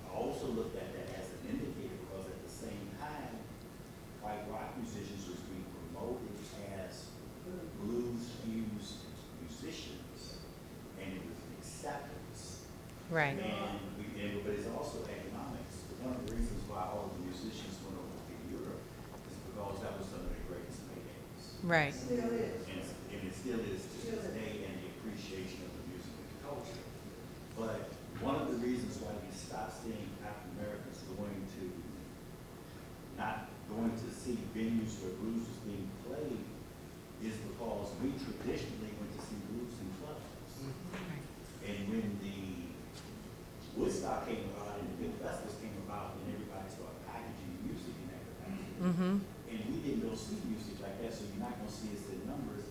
I also looked at that as an indicator because at the same time, white rock musicians was being promoted as blues-fused musicians, and it was acceptance. Right. But it's also economics. One of the reasons why all the musicians went over to Europe is because that was some of the greatest paydays. Right. Still is. And it still is to this day, and the appreciation of the music and the culture. But one of the reasons why we stopped seeing African Americans not going to see venues where blues was being played is because we traditionally went to see blues in clubs. And when the Woodstock came about and the big festivals came about, and everybody started packaging music in that capacity. And we didn't go see music like that, so you're not going to see us in numbers.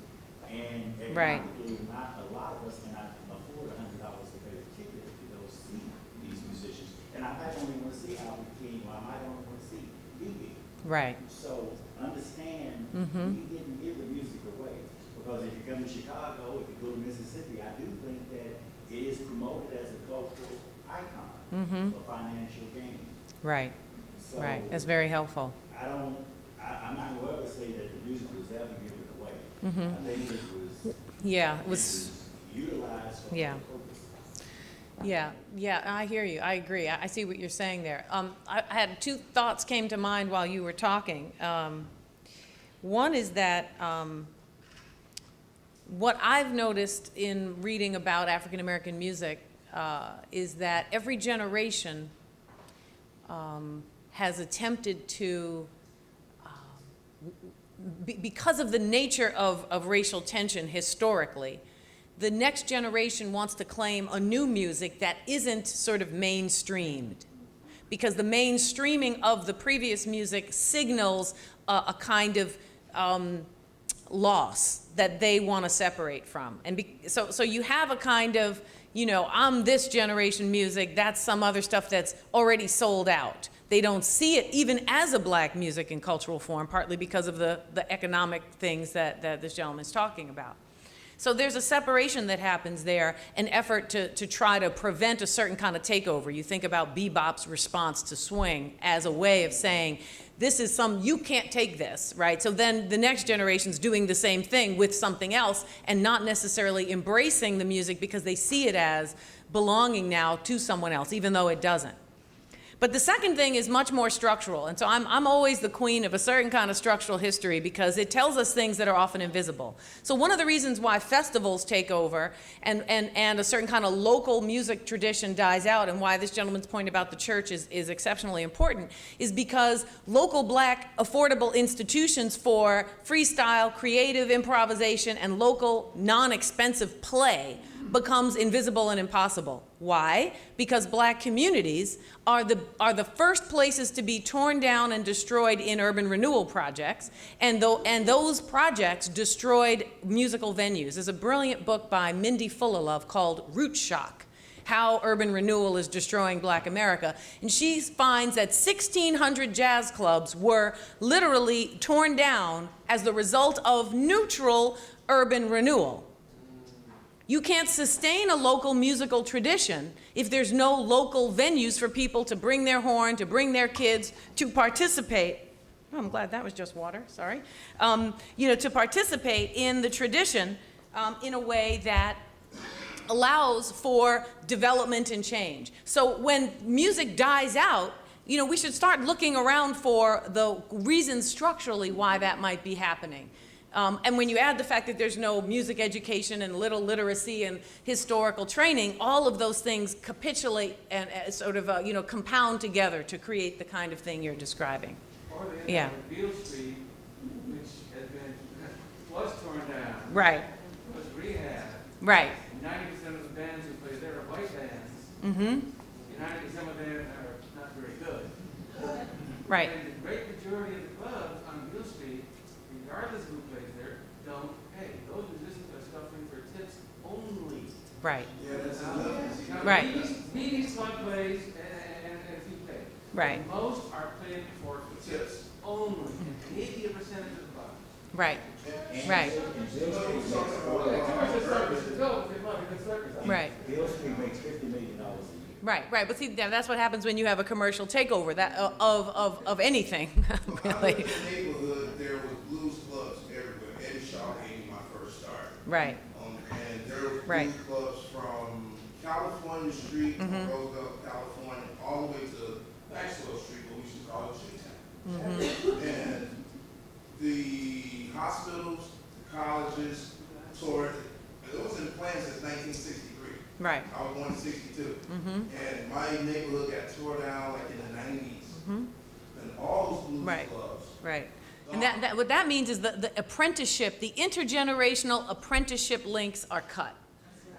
And economically, not a lot of us cannot afford $100 to pay a ticket to go see these musicians. And I might only want to see Albert King, or I might only want to see Biggie. Right. So understand, we didn't give the music away. Because if you come to Chicago, if you go to Mississippi, I do think that it is promoted as a cultural icon for financial gain. Right. So Right. That's very helpful. I'm not going to ever say that the music was ever given away. I think it was, Yeah, it it was. was utilized for Yeah. other purposes. Yeah, I hear you. I agree. I see what you're saying there. I had two thoughts came to mind while you were talking. One is that what I've noticed in reading about African American music is that every generation has attempted to, because of the nature of racial tension historically, the next generation wants to claim a new music that isn't sort of mainstreamed. Because the mainstreaming of the previous music signals a kind of loss that they want to separate from. And so you have a kind of, you know, I'm this generation music, that's some other stuff that's already sold out. They don't see it even as a black music and cultural form, partly because of the economic things that this gentleman's talking about. So there's a separation that happens there, an effort to try to prevent a certain kind of takeover. You think about bebop's response to swing as a way of saying, this is you can't take this, right? So then the next generation's doing the same thing with something else and not necessarily embracing the music because they see it as belonging now to someone else, even though it doesn't. But the second thing is much more structural. And so I'm always the queen of a certain kind of structural history because it tells us things that are often invisible. So one of the reasons why festivals take over and a certain kind of local music tradition dies out, and why this gentleman's point about the church is exceptionally important, is because local black affordable institutions for freestyle, creative improvisation, and local non-expensive play becomes invisible and impossible. Why? Because black communities are the first places to be torn down and destroyed in urban renewal projects, and those projects destroyed musical venues. There's a brilliant book by Mindy Fullilove called Root Shock, How Urban Renewal is Destroying Black America. And she finds that 1,600 jazz clubs were literally torn down as the result of neutral urban renewal. You can't sustain a local musical tradition if there's no local venues for people to bring their horn, to bring their kids, to participate. Oh, I'm glad that was just water, sorry. To participate in the tradition in a way that allows for development and change. So when music dies out, we should start looking around for the reasons structurally why that might be happening. And when you add the fact that there's no music education and little literacy and historical training, all of those things capitulate and sort of, compound together to create the kind of thing you're describing. Or the Yeah. Beale Street, which was torn down. Right. Was rehabbed. Right. 90% of the bands who play there are white bands. Mm-hmm. 90% of them are not very good. Right. And the great majority of the clubs on Beale Street, regardless of who plays there, don't pay. Those musicians are suffering for tips only. Right. Yeah, that's enough. Right. These club plays and if you pay. Right. Most are paid for tips only, and maybe a percentage of the club. Right. Right. Right. Beale Street makes $50 million a year. Right, right. But see, that's what happens when you have a commercial takeover of anything, I really. lived in a neighborhood, there was blues clubs everywhere. Eddie Shaw gave me my first start. Right. And there were Right. blues clubs from California Street, Roosevelt, California, all the way to Maxwell Street, what we should call it G-Town. And the hospitals, the colleges toured. It was in plans since 1963. Right. I was born in 62. And my neighborhood got tore down like in the 90s. And all those blues Right. clubs. Right. And what that means is the apprenticeship, the intergenerational apprenticeship links are cut.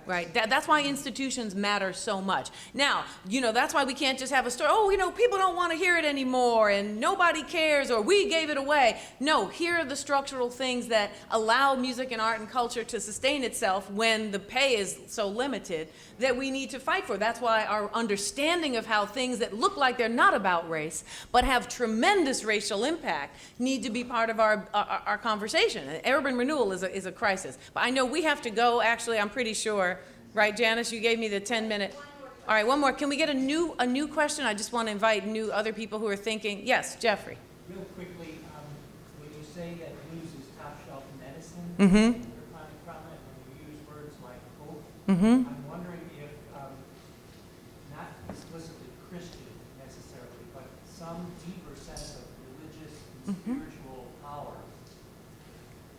Right. That's why institutions matter so much. Now, that's why we can't just have a story, people don't want to hear it anymore and nobody cares or we gave it away. No, here are the structural things that allow music and art and culture to sustain itself when the pay is so limited that we need to fight for. That's why our understanding of how things that look like they're not about race but have tremendous racial impact need to be part of our conversation. Urban renewal is a crisis. But I know we have to go, actually, I'm pretty sure. Right, Janice, you gave me the 10-minute. All right, one more. Can we get a new question? I just want to invite other people who are thinking. Yes, Jeffrey. Real quickly, when you say that blues is top shelf medicine, Mm-hmm. your comment when you use words like hope, Mm-hmm. I'm wondering if, not explicitly Christian necessarily, but some deeper sense of religious and spiritual power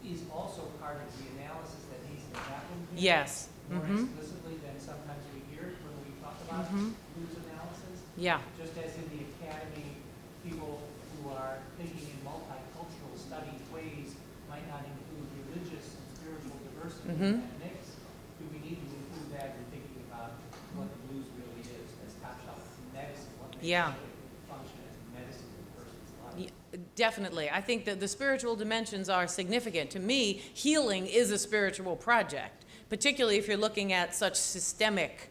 is also part of the analysis that needs to happen here. Yes. More Mm-hmm. explicitly than sometimes we hear it when we talk about blues analysis. Yeah. Just as in the academy, people who are thinking in multicultural study ways might not include religious and spiritual diversity in that mix. Do Yeah. function as medicine in a person's life. Definitely. I think that the spiritual dimensions are significant. To me, healing is a spiritual project, particularly if you're looking at such systemic,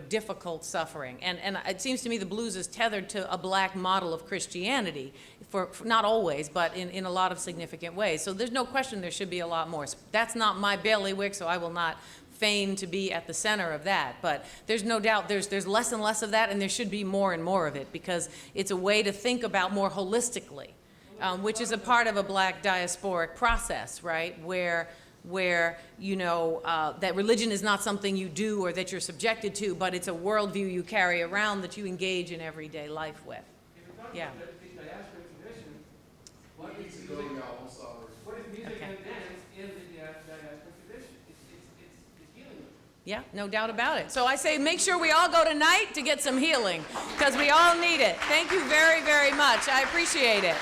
difficult suffering. And it seems to me the blues is tethered to a black model of Christianity, for not always, but in a lot of significant ways. So there's no question there should be a lot more. That's not my bailiwick, so I will not feign to be at the center of that. But there's no doubt there's less and less of that, and there should be more and more of it, because it's a way to think about more holistically, which is a part of a black diasporic process, right? Where that religion is not something you do or that you're subjected to, but it's a worldview you carry around that you engage in everyday life with. If we're talking Yeah. about the diasporic tradition, what if music, I'm sorry. what if music Okay. and dance in the diasporic tradition? It's healing. Yeah, no doubt about it. So I say make sure we all go tonight to get some healing, because we all need it. Thank you very, very much. I appreciate it.